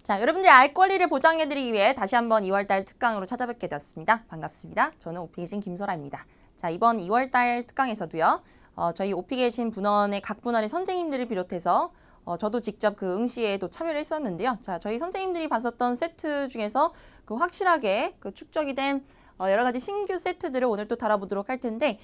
자, 여러분들의 알 권리를 보장해드리기 위해 다시 한번 2월달 특강으로 찾아뵙게 되었습니다. 반갑습니다. 저는 오피 계신 김소라입니다. 자, 이번 2월달 특강에서도요. 저희 오피 계신 분원의 각 분원의 선생님들을 비롯해서 저도 직접 그 응시에도 참여를 했었는데요. 자, 저희 선생님들이 봤었던 세트 중에서 그 확실하게 그 축적이 된 여러 가지 신규 세트들을 오늘 또 다뤄보도록 할 텐데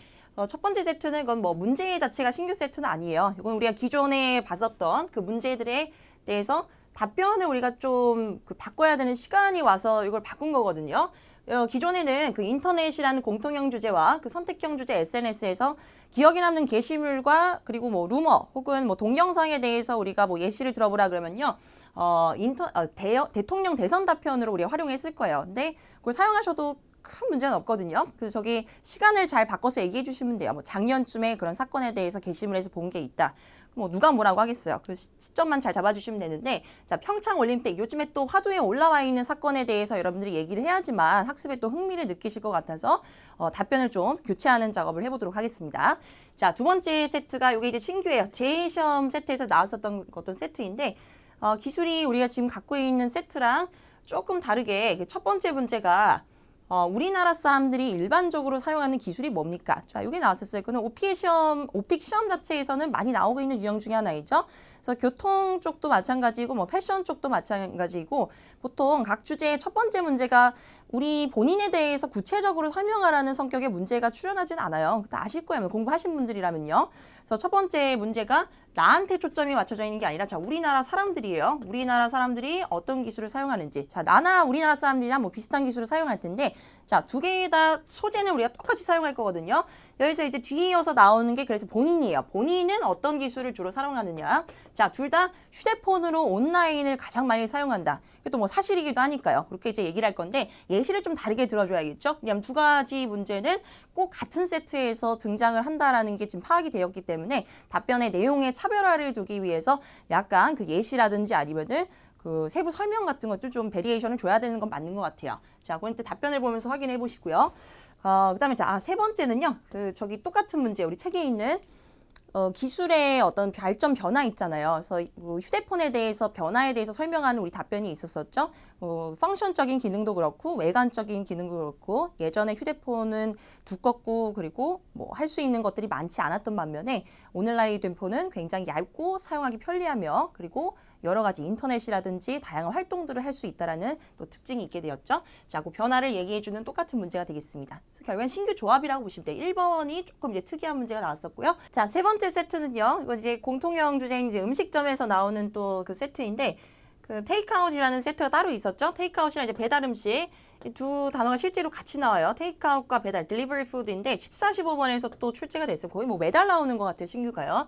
첫 번째 세트는 이건 뭐 문제 자체가 신규 세트는 아니에요. 이건 우리가 기존에 봤었던 그 문제들에 대해서 답변을 우리가 좀 바꿔야 되는 시간이 와서 이걸 바꾼 거거든요. 기존에는 그 인터넷이라는 공통형 주제와 그 선택형 주제 SNS에서 기억에 남는 게시물과 그리고 뭐 루머 혹은 뭐 동영상에 대해서 우리가 뭐 예시를 들어보라 그러면요. 대통령 대선 답변으로 우리가 활용했을 거예요. 근데 그걸 사용하셔도 큰 문제는 없거든요. 그래서 저기 시간을 잘 바꿔서 얘기해 주시면 돼요. 뭐 작년쯤에 그런 사건에 대해서 게시물에서 본 게 있다. 뭐 누가 뭐라고 하겠어요. 그 시점만 잘 잡아주시면 되는데, 자, 평창 올림픽 요즘에 또 화두에 올라와 있는 사건에 대해서 여러분들이 얘기를 해야지만 학습에 또 흥미를 느끼실 것 같아서 답변을 좀 교체하는 작업을 해보도록 하겠습니다. 자, 두 번째 세트가 이게 이제 신규예요. 제2시험 세트에서 나왔었던 어떤 세트인데 기술이 우리가 지금 갖고 있는 세트랑 조금 다르게 첫 번째 문제가 우리나라 사람들이 일반적으로 사용하는 기술이 뭡니까? 자, 이게 나왔었어요. 그는 오픽 시험 자체에서는 많이 나오고 있는 유형 중에 하나이죠. 그래서 교통 쪽도 마찬가지고, 뭐 패션 쪽도 마찬가지고, 보통 각 주제의 첫 번째 문제가 우리 본인에 대해서 구체적으로 설명하라는 성격의 문제가 출연하진 않아요. 다 아실 거예요. 공부하신 분들이라면요. 그래서 첫 번째 문제가 나한테 초점이 맞춰져 있는 게 아니라, 자, 우리나라 사람들이에요. 우리나라 사람들이 어떤 기술을 사용하는지. 자, 나나 우리나라 사람들이랑 뭐 비슷한 기술을 사용할 텐데, 자, 두 개의 다 소재는 우리가 똑같이 사용할 거거든요. 여기서 이제 뒤이어서 나오는 게 그래서 본인이에요. 본인은 어떤 기술을 주로 사용하느냐. 자, 둘 다 휴대폰으로 온라인을 가장 많이 사용한다. 이것도 뭐 사실이기도 하니까요. 그렇게 이제 얘기를 할 건데 예시를 좀 다르게 들어줘야겠죠. 왜냐하면 두 가지 문제는 꼭 같은 세트에서 등장을 한다라는 게 지금 파악이 되었기 때문에 답변의 내용의 차별화를 두기 위해서 약간 그 예시라든지 아니면은 그 세부 설명 같은 것도 좀 베리에이션을 줘야 되는 건 맞는 것 같아요. 자, 그럼 답변을 보면서 확인해 보시고요. 그다음에 자, 세 번째는요. 저기 똑같은 문제 우리 책에 있는 기술의 어떤 발전 변화 있잖아요. 그래서 휴대폰에 대해서 변화에 대해서 설명하는 우리 답변이 있었었죠. 펑션적인 기능도 그렇고 외관적인 기능도 그렇고 예전에 휴대폰은 두껍고 그리고 뭐 할 수 있는 것들이 많지 않았던 반면에 오늘날 휴대폰은 굉장히 얇고 사용하기 편리하며 그리고 여러 가지 인터넷이라든지 다양한 활동들을 할 수 있다라는 또 특징이 있게 되었죠. 자, 그 변화를 얘기해주는 똑같은 문제가 되겠습니다. 그래서 결국엔 신규 조합이라고 보시면 돼요. 1번이 조금 이제 특이한 문제가 나왔었고요. 자, 세 번째 세트는요. 이건 이제 공통형 주제인 이제 음식점에서 나오는 또 그 세트인데 그 테이크아웃이라는 세트가 따로 있었죠. 테이크아웃이랑 이제 배달 음식 이 두 단어가 실제로 같이 나와요. 테이크아웃과 배달, 딜리버리 푸드인데 14, 15번에서 또 출제가 됐어요. 거의 뭐 매달 나오는 것 같아요. 신규가요.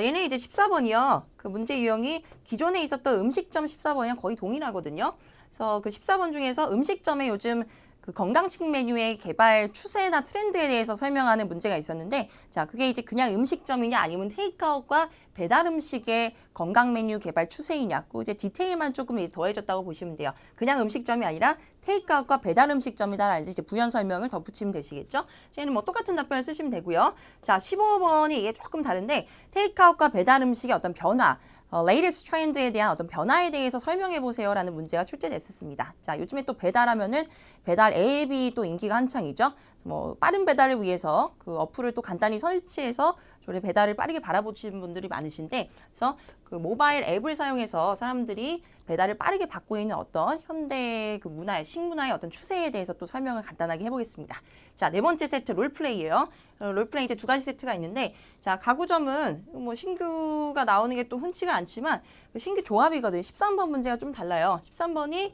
얘네 이제 14번이요. 그 문제 유형이 기존에 있었던 음식점 14번이랑 거의 동일하거든요. 그래서 그 14번 중에서 음식점에 요즘 그 건강식 메뉴의 개발 추세나 트렌드에 대해서 설명하는 문제가 있었는데, 자, 그게 이제 그냥 음식점이냐 아니면 테이크아웃과 배달 음식의 건강 메뉴 개발 추세이냐, 그 이제 디테일만 조금 더해졌다고 보시면 돼요. 그냥 음식점이 아니라 테이크아웃과 배달 음식점이다라는 이제 부연 설명을 덧붙이면 되시겠죠? 저희는 뭐 똑같은 답변을 쓰시면 되고요. 자, 15번이 이게 조금 다른데 테이크아웃과 배달 음식의 어떤 변화, latest trend에 대한 어떤 변화에 대해서 설명해 보세요라는 문제가 출제됐었습니다. 자, 요즘에 또 배달하면은 배달 앱이 또 인기가 한창이죠. 뭐 빠른 배달을 위해서 그 어플을 또 간단히 설치해서 저희 배달을 빠르게 바라보시는 분들이 많으신데, 그래서 그 모바일 앱을 사용해서 사람들이 배달을 빠르게 받고 있는 어떤 현대 그 문화의 식문화의 어떤 추세에 대해서 또 설명을 간단하게 해보겠습니다. 자, 네 번째 세트 롤플레이예요. 롤플레이 이제 두 가지 세트가 있는데, 자, 가구점은 뭐 신규가 나오는 게 또 흔치가 않지만 신규 조합이거든요. 13번 문제가 좀 달라요. 13번이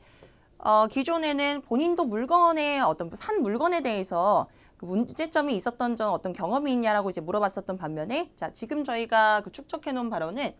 기존에는 본인도 물건의 어떤 산 물건에 대해서 그 문제점이 있었던 점 어떤 경험이 있냐라고 이제 물어봤었던 반면에, 자, 지금 저희가 그 축적해 놓은 바로는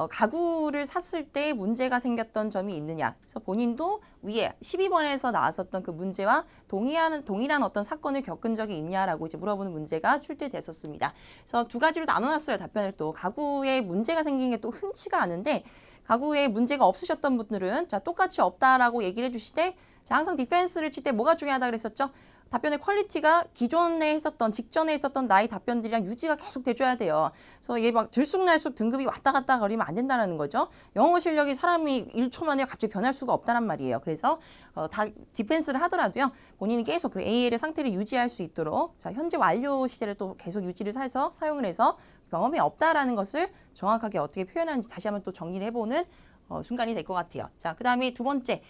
가구를 샀을 때 문제가 생겼던 점이 있느냐. 그래서 본인도 위에 12번에서 나왔었던 그 문제와 동일한 어떤 사건을 겪은 적이 있냐라고 이제 물어보는 문제가 출제됐었습니다. 그래서 두 가지로 나눠놨어요. 답변을 또. 가구에 문제가 생긴 게 또 흔치가 않은데 가구에 문제가 없으셨던 분들은 자, 똑같이 없다라고 얘기를 해주시되, 자, 항상 디펜스를 칠 때 뭐가 중요하다 그랬었죠? 답변의 퀄리티가 기존에 했었던 직전에 했었던 나의 답변들이랑 유지가 계속 돼줘야 돼요. 그래서 이게 막 들쑥날쑥 등급이 왔다 갔다 거리면 안 된다는 거죠. 영어 실력이 사람이 1초 만에 갑자기 변할 수가 없다는 말이에요. 그래서 다 디펜스를 하더라도요. 본인이 계속 그 AL의 상태를 유지할 수 있도록 자 현재 완료 시제를 또 계속 유지를 해서 사용을 해서 경험이 없다라는 것을 정확하게 어떻게 표현하는지 다시 한번 또 정리를 해보는 순간이 될 것 같아요. 자, 그 다음에 두 번째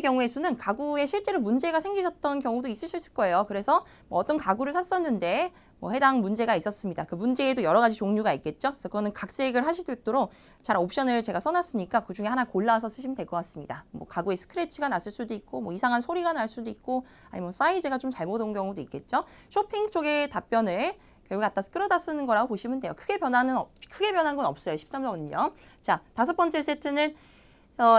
경우의 수는 가구에 실제로 문제가 생기셨던 경우도 있으실 거예요. 그래서 뭐 어떤 가구를 샀었는데 뭐 해당 문제가 있었습니다. 그 문제에도 여러 가지 종류가 있겠죠. 그래서 그거는 각색을 하실 수 있도록 잘 옵션을 제가 써놨으니까 그 중에 하나 골라서 쓰시면 될 것 같습니다. 뭐 가구에 스크래치가 났을 수도 있고 뭐 이상한 소리가 날 수도 있고 아니면 사이즈가 좀 잘못 온 경우도 있겠죠. 쇼핑 쪽의 답변을 결국 갖다 끌어다 쓰는 거라고 보시면 돼요. 크게 변한 건 없어요. 13번은요. 자, 다섯 번째 세트는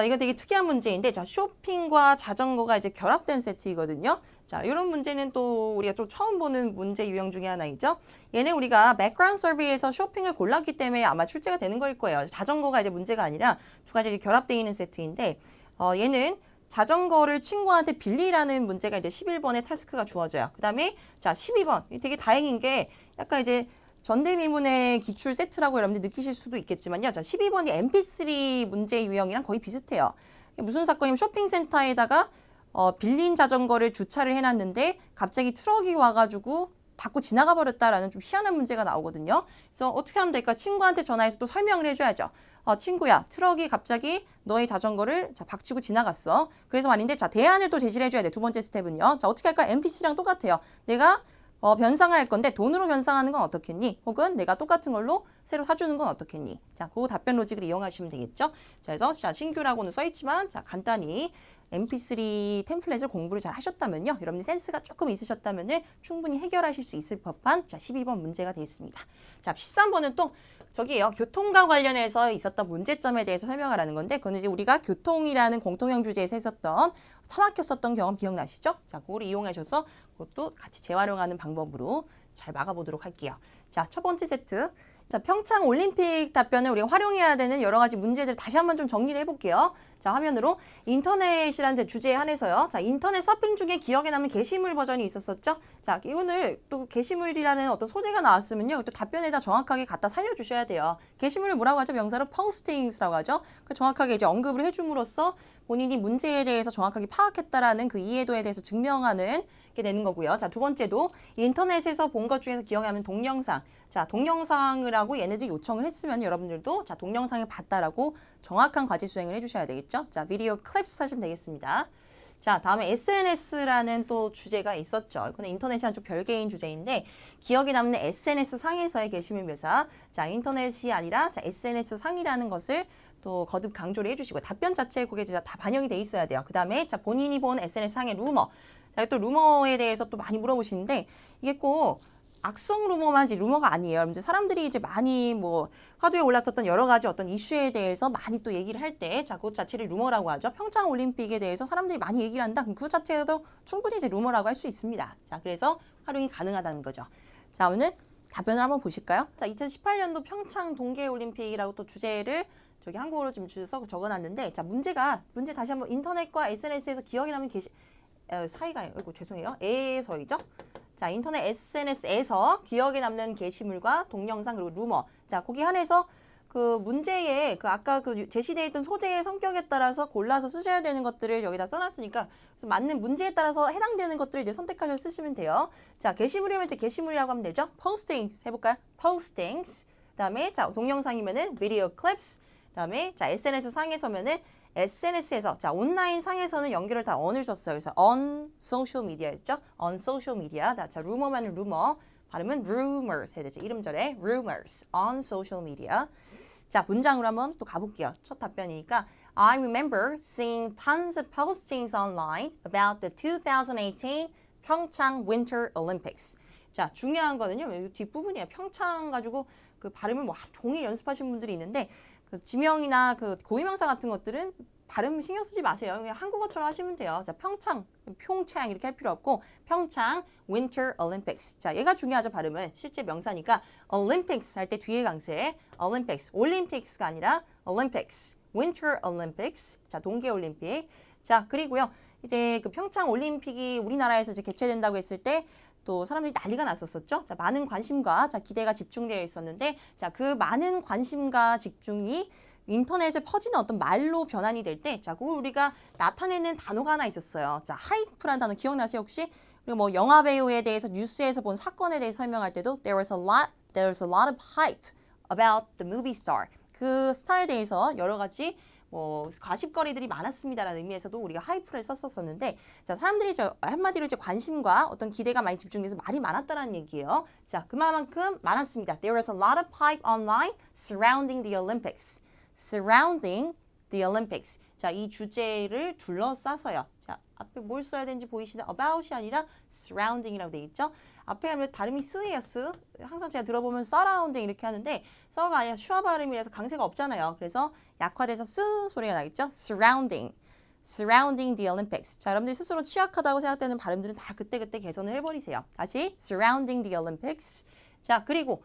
이거 되게 특이한 문제인데, 자, 쇼핑과 자전거가 이제 결합된 세트이거든요. 자, 이런 문제는 또 우리가 좀 처음 보는 문제 유형 중에 하나이죠. 얘는 우리가 백그라운드 서비에서 쇼핑을 골랐기 때문에 아마 출제가 되는 거일 거예요. 자전거가 이제 문제가 아니라 두 가지 결합되어 있는 세트인데, 얘는 자전거를 친구한테 빌리라는 문제가 이제 11번에 타스크가 주어져요. 그 다음에 자, 12번. 되게 다행인 게 약간 이제 전대미문의 기출 세트라고 여러분들 느끼실 수도 있겠지만요. 자, 12번이 MP3 문제 유형이랑 거의 비슷해요. 무슨 사건이면 쇼핑센터에다가 빌린 자전거를 주차를 해놨는데 갑자기 트럭이 와가지고 받고 지나가 버렸다라는 좀 희한한 문제가 나오거든요. 그래서 어떻게 하면 될까? 친구한테 전화해서 또 설명을 해줘야죠. 친구야, 트럭이 갑자기 너의 자전거를 박치고 지나갔어. 그래서 말인데, 자, 대안을 또 제시를 해줘야 돼. 두 번째 스텝은요. 자, 어떻게 할까? NPC랑 똑같아요. 내가 변상을 할 건데 돈으로 변상하는 건 어떻겠니? 혹은 내가 똑같은 걸로 새로 사주는 건 어떻겠니? 자, 그 답변 로직을 이용하시면 되겠죠. 자, 그래서 자, 신규라고는 써있지만 자, 간단히 MP3 템플릿을 공부를 잘 하셨다면요. 여러분이 센스가 조금 있으셨다면 충분히 해결하실 수 있을 법한 자, 12번 문제가 되겠습니다. 자, 13번은 또 저기예요. 교통과 관련해서 있었던 문제점에 대해서 설명하라는 건데, 그건 이제 우리가 교통이라는 공통형 주제에서 했었던 차 막혔었던 경험 기억나시죠? 자, 그걸 이용하셔서 그것도 같이 재활용하는 방법으로 잘 막아보도록 할게요. 자, 첫 번째 세트. 자, 평창 올림픽 답변을 우리가 활용해야 되는 여러 가지 문제들 다시 한번 좀 정리를 해볼게요. 자, 화면으로 인터넷이라는 주제에 한해서요. 자, 인터넷 서핑 중에 기억에 남는 게시물 버전이 있었었죠. 자, 오늘 또 게시물이라는 어떤 소재가 나왔으면요. 또 답변에다 정확하게 갖다 살려주셔야 돼요. 게시물을 뭐라고 하죠? 명사로 postings라고 하죠. 정확하게 이제 언급을 해줌으로써 본인이 문제에 대해서 정확하게 파악했다라는 그 이해도에 대해서 증명하는 게 되는 거고요. 자, 두 번째도 인터넷에서 본 것 중에서 기억에 남는 동영상. 자, 동영상을 하고 얘네들 요청을 했으면 여러분들도 자, 동영상을 봤다라고 정확한 과제 수행을 해주셔야 되겠죠. 자, 비디오 클립스 하시면 되겠습니다. 자, 다음에 SNS라는 또 주제가 있었죠. 이거는 인터넷이랑 좀 별개인 주제인데 기억에 남는 SNS 상에서의 게시물 묘사. 자, 인터넷이 아니라 자, SNS 상이라는 것을 또 거듭 강조를 해주시고 답변 자체에 그게 다 반영이 돼 있어야 돼요. 그 다음에 자, 본인이 본 SNS 상의 루머. 자, 또 루머에 대해서 또 많이 물어보시는데 이게 꼭 악성 루머만지 루머가 아니에요. 여러분들 사람들이 이제 많이 뭐 화두에 올랐었던 여러 가지 어떤 이슈에 대해서 많이 또 얘기를 할 때 자, 그것 자체를 루머라고 하죠. 평창 올림픽에 대해서 사람들이 많이 얘기를 한다. 그럼 그 자체도 충분히 이제 루머라고 할 수 있습니다. 자, 그래서 활용이 가능하다는 거죠. 자, 오늘 답변을 한번 보실까요? 자, 2018년도 평창 동계올림픽이라고 또 주제를 저기 한국어로 좀 써서 적어놨는데 자, 문제 다시 한번 인터넷과 SNS에서 기억에 남는 사이가 죄송해요. 에서이죠. 자, 인터넷 SNS에서 기억에 남는 게시물과 동영상 그리고 루머. 자, 거기 한해서 그 문제의 그 아까 그 제시되어 있던 소재의 성격에 따라서 골라서 쓰셔야 되는 것들을 여기다 써놨으니까 그래서 맞는 문제에 따라서 해당되는 것들을 이제 선택하셔서 쓰시면 돼요. 자, 게시물이면 이제 게시물이라고 하면 되죠. postings 해볼까요? postings. 그다음에 자, 동영상이면은 video clips. 그다음에 자, SNS 상에서면은 SNS에서 자, 온라인 상에서는 연결을 다 on을 썼어요. 그래서 on social media였죠. on social media. 자, 루머면은 루머. 발음은 rumors 해야 되죠. 이름절에 rumors on social media. 자, 문장으로 한번 또 가볼게요. 첫 답변이니까 I remember seeing tons of postings online about the 2018 평창 Winter Olympics. 자, 중요한 거는요. 이 뒷부분이에요. 평창 가지고 그 발음을 뭐 하루 종일 연습하신 분들이 있는데 그 지명이나 그 고유명사 같은 것들은 발음 신경 쓰지 마세요. 그냥 한국어처럼 하시면 돼요. 자, 평창 이렇게 할 필요 없고 평창 Winter Olympics. 자, 얘가 중요하죠, 발음은. 실제 명사니까 Olympics 할 때 뒤에 강세 Olympics, Olympics가 아니라 Olympics, Winter Olympics. 자, 동계올림픽. 자, 그리고요. 이제 그 평창 올림픽이 우리나라에서 이제 개최된다고 했을 때 또 사람들이 난리가 났었었죠. 자, 많은 관심과 자, 기대가 집중되어 있었는데 자, 그 많은 관심과 집중이 인터넷에 퍼지는 어떤 말로 변환이 될 때 자, 그걸 우리가 나타내는 단어가 하나 있었어요. 자, 하이프라는 단어 기억나세요, 혹시? 그리고 뭐 영화 배우에 대해서 뉴스에서 본 사건에 대해서 설명할 때도 there's a lot of hype about the movie star. 그 스타에 대해서 여러 가지 뭐 가십거리들이 많았습니다라는 의미에서도 우리가 하이프를 썼었는데 자, 사람들이 한마디로 이제 관심과 어떤 기대가 많이 집중돼서 말이 많았다는 얘기예요. 자, 그만큼 많았습니다. There is a lot of hype online surrounding the Olympics. Surrounding the Olympics. 자, 이 주제를 둘러싸서요. 자, 앞에 뭘 써야 되는지 보이시나요? about이 아니라 surrounding이라고 되어 있죠. 앞에 하면 발음이 쓰예요, 쓰. 항상 제가 들어보면 surrounding 이렇게 하는데 써가 아니라 슈아 발음이라서 강세가 없잖아요. 그래서 약화돼서 쓰 소리가 나겠죠. surrounding the Olympics. 자, 여러분들이 스스로 취약하다고 생각되는 발음들은 다 그때그때 개선을 해버리세요. 다시 surrounding the Olympics. 자, 그리고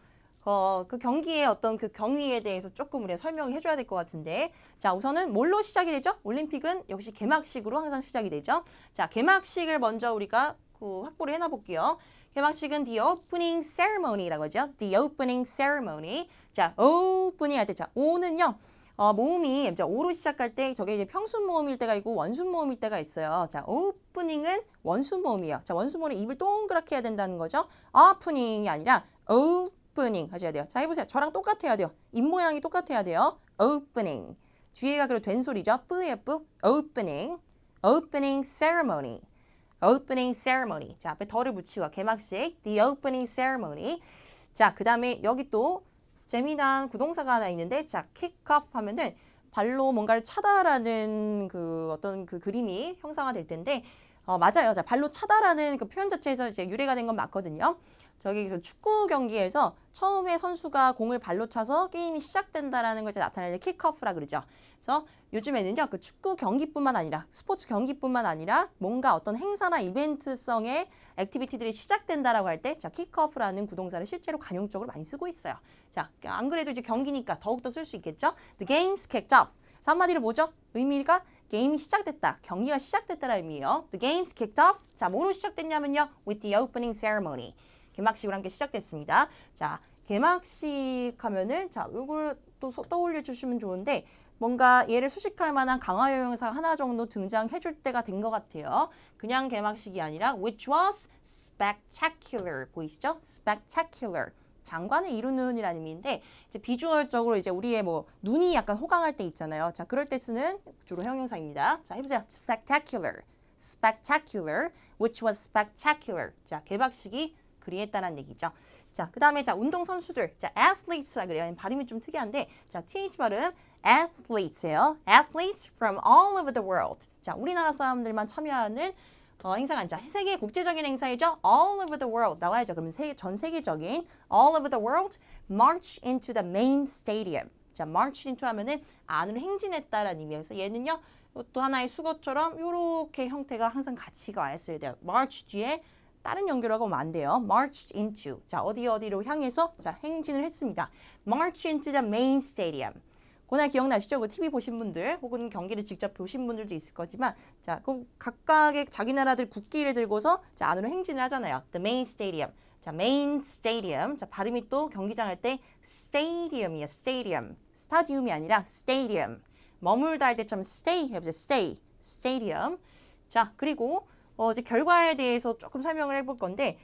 그 경기의 어떤 그 경위에 대해서 조금 우리가 설명을 해줘야 될 것 같은데 자, 우선은 뭘로 시작이 되죠? 올림픽은 역시 개막식으로 항상 시작이 되죠. 자, 개막식을 먼저 우리가 확보를 해놔 볼게요. 개막식은 the opening ceremony라고 하죠. the opening ceremony. 자, opening 할 때 자, o는요. 모음이 이제 o로 시작할 때 저게 이제 평순 모음일 때가 있고 원순 모음일 때가 있어요. 자, opening은 원순 모음이에요. 자, 원순 모음은 입을 동그랗게 해야 된다는 거죠. opening이 아니라 opening 하셔야 돼요. 자, 해보세요. 저랑 똑같아야 돼요. 입 모양이 똑같아야 돼요. opening. 뒤에가 그리고 된 소리죠. 뿌예요, 뿌. opening ceremony. opening ceremony. 자, 앞에 덜을 붙이고 개막식. the opening ceremony. 자, 그 다음에 여기 또 재미난 구동사가 하나 있는데 자, kick off 하면은 발로 뭔가를 차다라는 그 어떤 그 그림이 형상화될 텐데 맞아요. 자, 발로 차다라는 그 표현 자체에서 이제 유래가 된 건 맞거든요. 저기서 축구 경기에서 처음에 선수가 공을 발로 차서 게임이 시작된다라는 걸 이제 나타낼 때 킥오프라 그러죠. 그래서 요즘에는요, 그 축구 경기뿐만 아니라 스포츠 경기뿐만 아니라 뭔가 어떤 행사나 이벤트성의 액티비티들이 시작된다라고 할 때 자, 킥오프라는 구동사를 실제로 관용적으로 많이 쓰고 있어요. 자, 안 그래도 이제 경기니까 더욱더 쓸 수 있겠죠. The game's kicked off. 그래서 한마디로 뭐죠? 의미가 게임이 시작됐다. 경기가 시작됐다라는 의미예요. The game's kicked off. 자, 뭐로 시작됐냐면요. With the opening ceremony. 개막식으로 함께 시작됐습니다. 자, 개막식 하면은 자, 이걸 또 떠올려 주시면 좋은데 뭔가 얘를 수식할 만한 강화형 형사 하나 정도 등장해 줄 때가 된 것 같아요. 그냥 개막식이 아니라 which was spectacular. 보이시죠? spectacular. 장관을 이루는 이라는 의미인데 이제 비주얼적으로 이제 우리의 뭐 눈이 약간 호강할 때 있잖아요. 자, 그럴 때 쓰는 주로 형용사입니다. 자, 해보세요. spectacular. spectacular. which was spectacular. 자, 개막식이 그리했다는 얘기죠. 자, 그 다음에 자, 운동선수들. 자, athletes라 그래요. 발음이 좀 특이한데 자, th 발음 athletes예요. athletes from all over the world. 자, 우리나라 사람들만 참여하는 행사가 아니죠. 세계 국제적인 행사이죠. all over the world 나와야죠. 그러면 전 세계적인 all over the world march into the main stadium. 자, march into 하면은 안으로 행진했다라는 의미에서 얘는요. 또 하나의 수거처럼 이렇게 형태가 항상 같이 가있어야 돼요. march 뒤에 다른 연결하고 오면 안 돼요. marched into. 자, 어디로 향해서 자, 행진을 했습니다. march into the main stadium. 그날 기억나시죠? 그 TV 보신 분들 혹은 경기를 직접 보신 분들도 있을 거지만 자, 그 각각의 자기 나라들 국기를 들고서 자, 안으로 행진을 하잖아요. The main stadium. 자, main stadium. 자, 발음이 또 경기장 할 때 stadium이에요. stadium. 스타디움이 아니라 stadium. 머물다 할 때처럼 stay 해보세요. stay. stadium. 자, 그리고 이제 결과에 대해서 조금 설명을 해볼 건데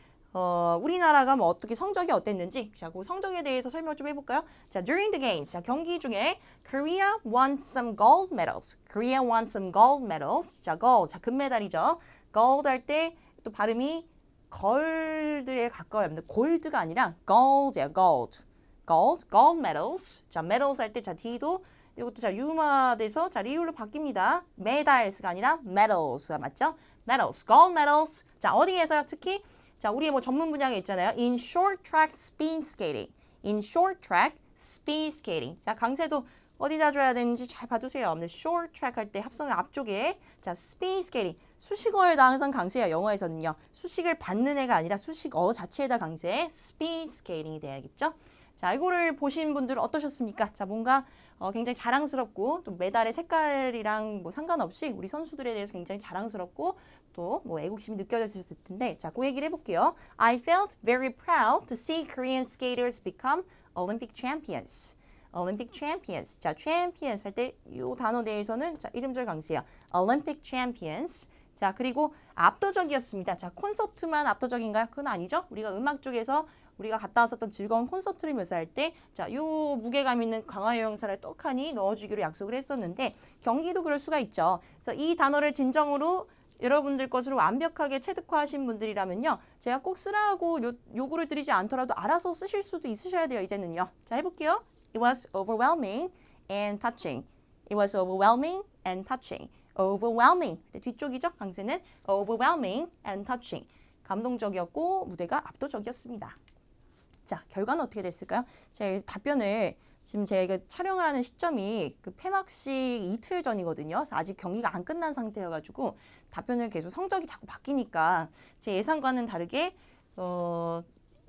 우리나라가 뭐 어떻게 성적이 어땠는지 자, 그 성적에 대해서 설명 좀 해볼까요? 자, during the games, 자, 경기 중에 Korea won some gold medals. Korea won some gold medals. 자, gold, 자, 금메달이죠. gold 할 때 또 발음이 걸드에 가까워요. 근데 골드가 아니라 gold예요, gold. gold medals. 자, medals 할 때 자, D도 이것도 자, 유마돼서 자, 리을로 바뀝니다. medals가 아니라 medals가 맞죠? medals, gold medals. 자, 어디에서요? 특히 자, 우리의 뭐 전문 분야가 있잖아요. In short track speed skating. In short track speed skating. 자, 강세도 어디다 줘야 되는지 잘 봐두세요. short track 할 때 합성의 앞쪽에 자, speed skating. 수식어에다 항상 강세야. 영어에서는요. 수식을 받는 애가 아니라 수식어 자체에다 강세. speed skating이 돼야겠죠? 자, 이거를 보신 분들은 어떠셨습니까? 자, 뭔가 굉장히 자랑스럽고 또 메달의 색깔이랑 뭐 상관없이 우리 선수들에 대해서 굉장히 자랑스럽고 또 뭐 애국심이 느껴졌을 텐데 자, 그 얘기를 해볼게요. I felt very proud to see Korean skaters become Olympic champions. Olympic champions. 자, champions 할 때 이 단어 대해서는 자, 이름절 강세요. Olympic champions. 자, 그리고 압도적이었습니다. 자, 콘서트만 압도적인가요? 그건 아니죠. 우리가 음악 쪽에서 우리가 갔다 왔었던 즐거운 콘서트를 묘사할 때, 자, 요 무게감 있는 강화요 형사를 떡하니 넣어주기로 약속을 했었는데, 경기도 그럴 수가 있죠. 그래서 이 단어를 진정으로 여러분들 것으로 완벽하게 체득화하신 분들이라면요, 제가 꼭 쓰라고 요구를 드리지 않더라도 알아서 쓰실 수도 있으셔야 돼요, 이제는요. 자, 해볼게요. It was overwhelming and touching. It was overwhelming and touching. overwhelming. 뒤쪽이죠, 강세는. overwhelming and touching. 감동적이었고 무대가 압도적이었습니다. 자, 결과는 어떻게 됐을까요? 제 답변을 지금 제가 촬영을 하는 시점이 그 폐막식 이틀 전이거든요. 그래서 아직 경기가 안 끝난 상태여가지고 답변을 계속 성적이 자꾸 바뀌니까 제 예상과는 다르게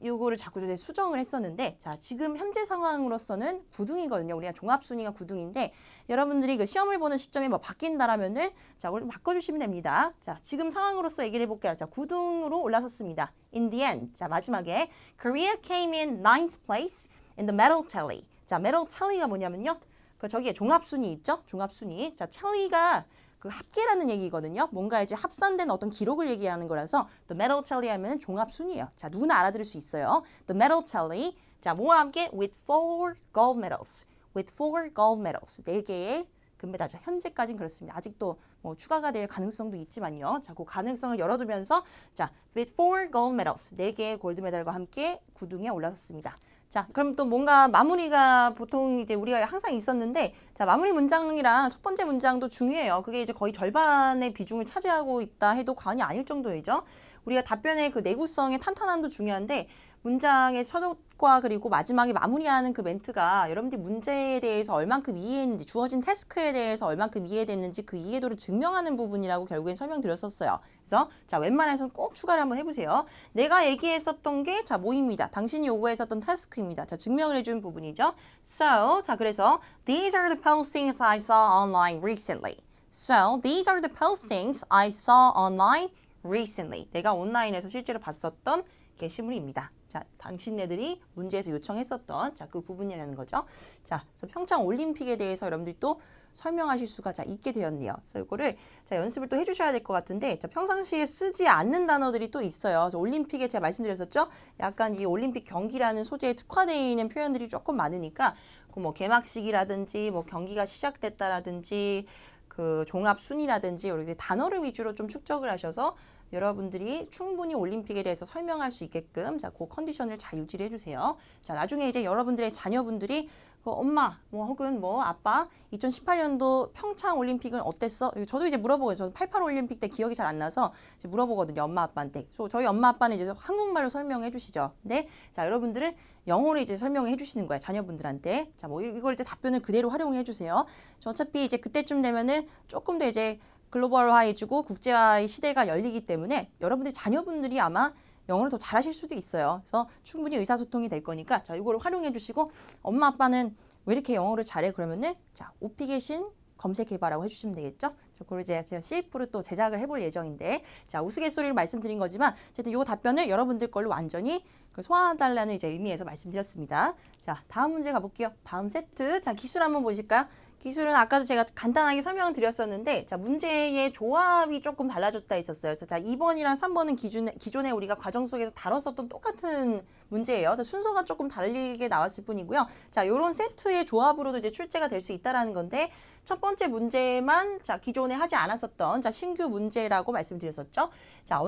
요거를 자꾸 이제 수정을 했었는데 자, 지금 현재 상황으로서는 9등이거든요. 우리가 종합순위가 9등인데 여러분들이 그 시험을 보는 시점이 뭐 바뀐다라면은 자, 그걸 좀 바꿔주시면 됩니다. 자, 지금 상황으로서 얘기를 해볼게요. 자, 9등으로 올라섰습니다. In the end. 자, 마지막에 Korea came in 9th place in the medal tally. 자, medal tally가 뭐냐면요. 그 저기에 종합순위 있죠? 종합순위. 자, tally가 그 합계라는 얘기거든요. 뭔가 이제 합산된 어떤 기록을 얘기하는 거라서 the medal tally 하면 종합 순위예요. 자, 누구나 알아들을 수 있어요. The medal tally. 자, 뭐와 함께 with 4 gold medals. with 4 gold medals. 4개의 금메달. 자, 현재까지는 그렇습니다. 아직도 뭐 추가가 될 가능성도 있지만요. 자, 그 가능성을 열어두면서 자, with 4 gold medals. 4개의 골드 메달과 함께 9등에 올라섰습니다. 자, 그럼 또 뭔가 마무리가 보통 이제 우리가 항상 있었는데, 자, 마무리 문장이랑 첫 번째 문장도 중요해요. 그게 이제 거의 절반의 비중을 차지하고 있다 해도 과언이 아닐 정도이죠. 우리가 답변의 그 내구성의 탄탄함도 중요한데, 문장의 첫과 그리고 마지막에 마무리하는 그 멘트가 여러분들이 문제에 대해서 얼만큼 이해했는지, 주어진 태스크에 대해서 얼만큼 이해됐는지 그 이해도를 증명하는 부분이라고 결국엔 설명드렸었어요. 그래서 자, 웬만해서는 꼭 추가를 한번 해보세요. 내가 얘기했었던 게 자, 뭐입니다. 당신이 요구했었던 태스크입니다. 자, 증명을 해준 부분이죠. So, 자, 그래서 these are the postings I saw online recently. So, these are the postings I saw online recently. 내가 온라인에서 실제로 봤었던 게시물입니다. 자, 당신네들이 문제에서 요청했었던 자, 그 부분이라는 거죠. 자, 그래서 평창 올림픽에 대해서 여러분들이 또 설명하실 수가 자, 있게 되었네요. 그래서 이거를 자, 연습을 또 해주셔야 될 것 같은데 자, 평상시에 쓰지 않는 단어들이 또 있어요. 그래서 올림픽에 제가 말씀드렸었죠. 약간 이 올림픽 경기라는 소재에 특화되어 있는 표현들이 조금 많으니까 그 뭐 개막식이라든지 뭐 경기가 시작됐다라든지 그 종합 순위라든지 이렇게 단어를 위주로 좀 축적을 하셔서 여러분들이 충분히 올림픽에 대해서 설명할 수 있게끔 자, 그 컨디션을 잘 유지를 해주세요. 자, 나중에 이제 여러분들의 자녀분들이 그 엄마 뭐 혹은 뭐 아빠 2018년도 평창 올림픽은 어땠어? 저도 이제 물어보거든요. 저는 88 올림픽 때 기억이 잘 안 나서 이제 물어보거든요. 엄마 아빠한테. 저희 엄마 아빠는 이제 한국말로 설명해 주시죠. 네, 자, 여러분들은 영어로 이제 설명을 해주시는 거예요. 자녀분들한테. 자, 뭐 이걸 이제 답변을 그대로 활용해 주세요. 어차피 이제 그때쯤 되면은 조금 더 이제 글로벌화해지고 국제화의 시대가 열리기 때문에 여러분들 자녀분들이 아마 영어를 더 잘하실 수도 있어요. 그래서 충분히 의사소통이 될 거니까 자, 이걸 활용해 주시고 엄마 아빠는 왜 이렇게 영어를 잘해? 그러면은 자, 오피계신 검색해봐라고 해주시면 되겠죠? 그걸 제가 CF로 또 제작을 해볼 예정인데 자, 우스갯소리로 말씀드린 거지만 어쨌든 이 답변을 여러분들 걸로 완전히 소화해달라는 이제 의미에서 말씀드렸습니다. 자, 다음 문제 가볼게요. 다음 세트. 자, 기술 한번 보실까요? 기술은 아까도 제가 간단하게 설명을 드렸었는데 자, 문제의 조합이 조금 달라졌다 있었어요. 그래서 자, 2번이랑 3번은 기존에 우리가 과정 속에서 다뤘었던 똑같은 문제예요. 순서가 조금 다르게 나왔을 뿐이고요. 자, 요런 세트의 조합으로도 이제 출제가 될 수 있다라는 건데 첫 번째 문제만 자, 기존에 하지 않았었던 자, 신규 문제라고 말씀드렸었죠. 자,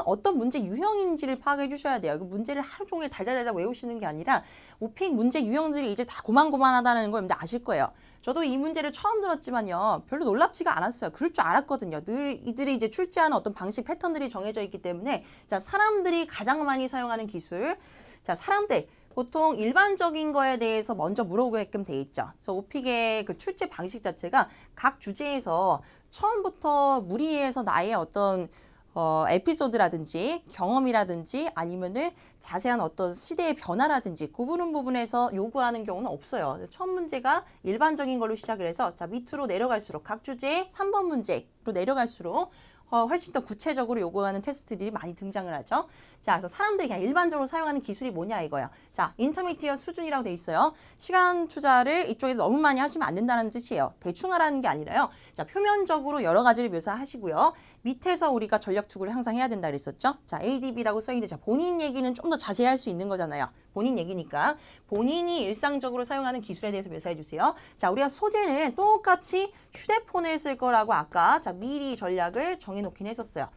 어떤 문제 유형인지를 파악해 주셔야 돼요. 그 문제를 하루 종일 달달달달 외우시는 게 아니라 오픽 문제 유형들이 이제 다 고만고만하다는 걸 여러분들 아실 거예요. 저도 이 문제를 처음 들었지만요. 별로 놀랍지가 않았어요. 그럴 줄 알았거든요. 늘 이들이 이제 출제하는 어떤 방식 패턴들이 정해져 있기 때문에 자, 사람들이 가장 많이 사용하는 기술. 자, 사람들 보통 일반적인 거에 대해서 먼저 물어보게끔 돼 있죠. 그래서 오픽의 그 출제 방식 자체가 각 주제에서 처음부터 무리해서 나의 어떤 에피소드라든지 경험이라든지 아니면은 자세한 어떤 시대의 변화라든지 그 부분에서 요구하는 경우는 없어요. 첫 문제가 일반적인 걸로 시작을 해서 자 밑으로 내려갈수록 각 주제의 3번 문제로 내려갈수록 훨씬 더 구체적으로 요구하는 테스트들이 많이 등장을 하죠. 자, 그래서 사람들이 그냥 일반적으로 사용하는 기술이 뭐냐 이거야. 자, 인터미디어 수준이라고 돼 있어요. 시간 투자를 이쪽에 너무 많이 하시면 안 된다는 뜻이에요. 대충 하라는 게 아니라요. 자, 표면적으로 여러 가지를 묘사하시고요. 밑에서 우리가 전략 투구를 항상 해야 된다 그랬었죠. 자, ADB라고 써있는데 자, 본인 얘기는 좀 더 자세히 할 수 있는 거잖아요. 본인 얘기니까 본인이 일상적으로 사용하는 기술에 대해서 묘사해 주세요. 자, 우리가 소재는 똑같이 휴대폰을 쓸 거라고 아까 자, 미리 전략을 정해놓긴 했었어요.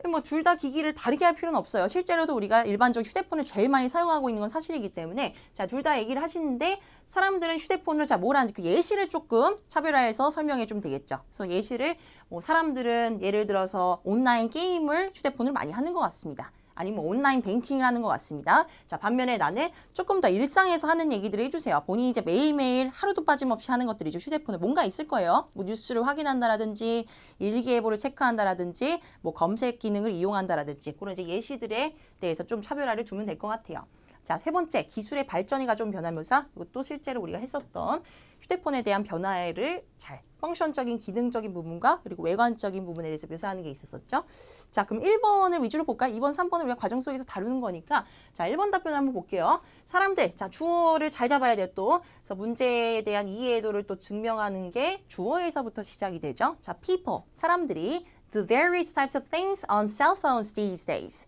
뭐 둘 다 기기를 다르게 할 필요는 없어요. 실제로도 우리가 일반적으로 휴대폰을 제일 많이 사용하고 있는 건 사실이기 때문에 자, 둘 다 얘기를 하시는데 사람들은 휴대폰을 자 뭘 하는지 그 예시를 조금 차별화해서 설명해 주면 되겠죠. 그래서 예시를 뭐 사람들은 예를 들어서 온라인 게임을 휴대폰을 많이 하는 것 같습니다. 아니면 온라인 뱅킹을 하는 것 같습니다. 자, 반면에 나는 조금 더 일상에서 하는 얘기들을 해주세요. 본인이 이제 매일매일 하루도 빠짐없이 하는 것들이죠. 휴대폰에 뭔가 있을 거예요. 뭐 뉴스를 확인한다라든지 일기예보를 체크한다라든지 뭐 검색 기능을 이용한다라든지 그런 이제 예시들에 대해서 좀 차별화를 두면 될 것 같아요. 자, 세 번째, 기술의 발전이 가져온 변화 묘사. 이것도 실제로 우리가 했었던 휴대폰에 대한 변화를 잘 펑션적인 기능적인 부분과 그리고 외관적인 부분에 대해서 묘사하는 게 있었었죠. 자, 그럼 1번을 위주로 볼까요? 2번, 3번을 우리가 과정 속에서 다루는 거니까 자, 1번 답변을 한번 볼게요. 사람들, 자, 주어를 잘 잡아야 돼요 또. 그래서 문제에 대한 이해도를 또 증명하는 게 주어에서부터 시작이 되죠. 자, people, 사람들이 do various types of things on cell phones these days.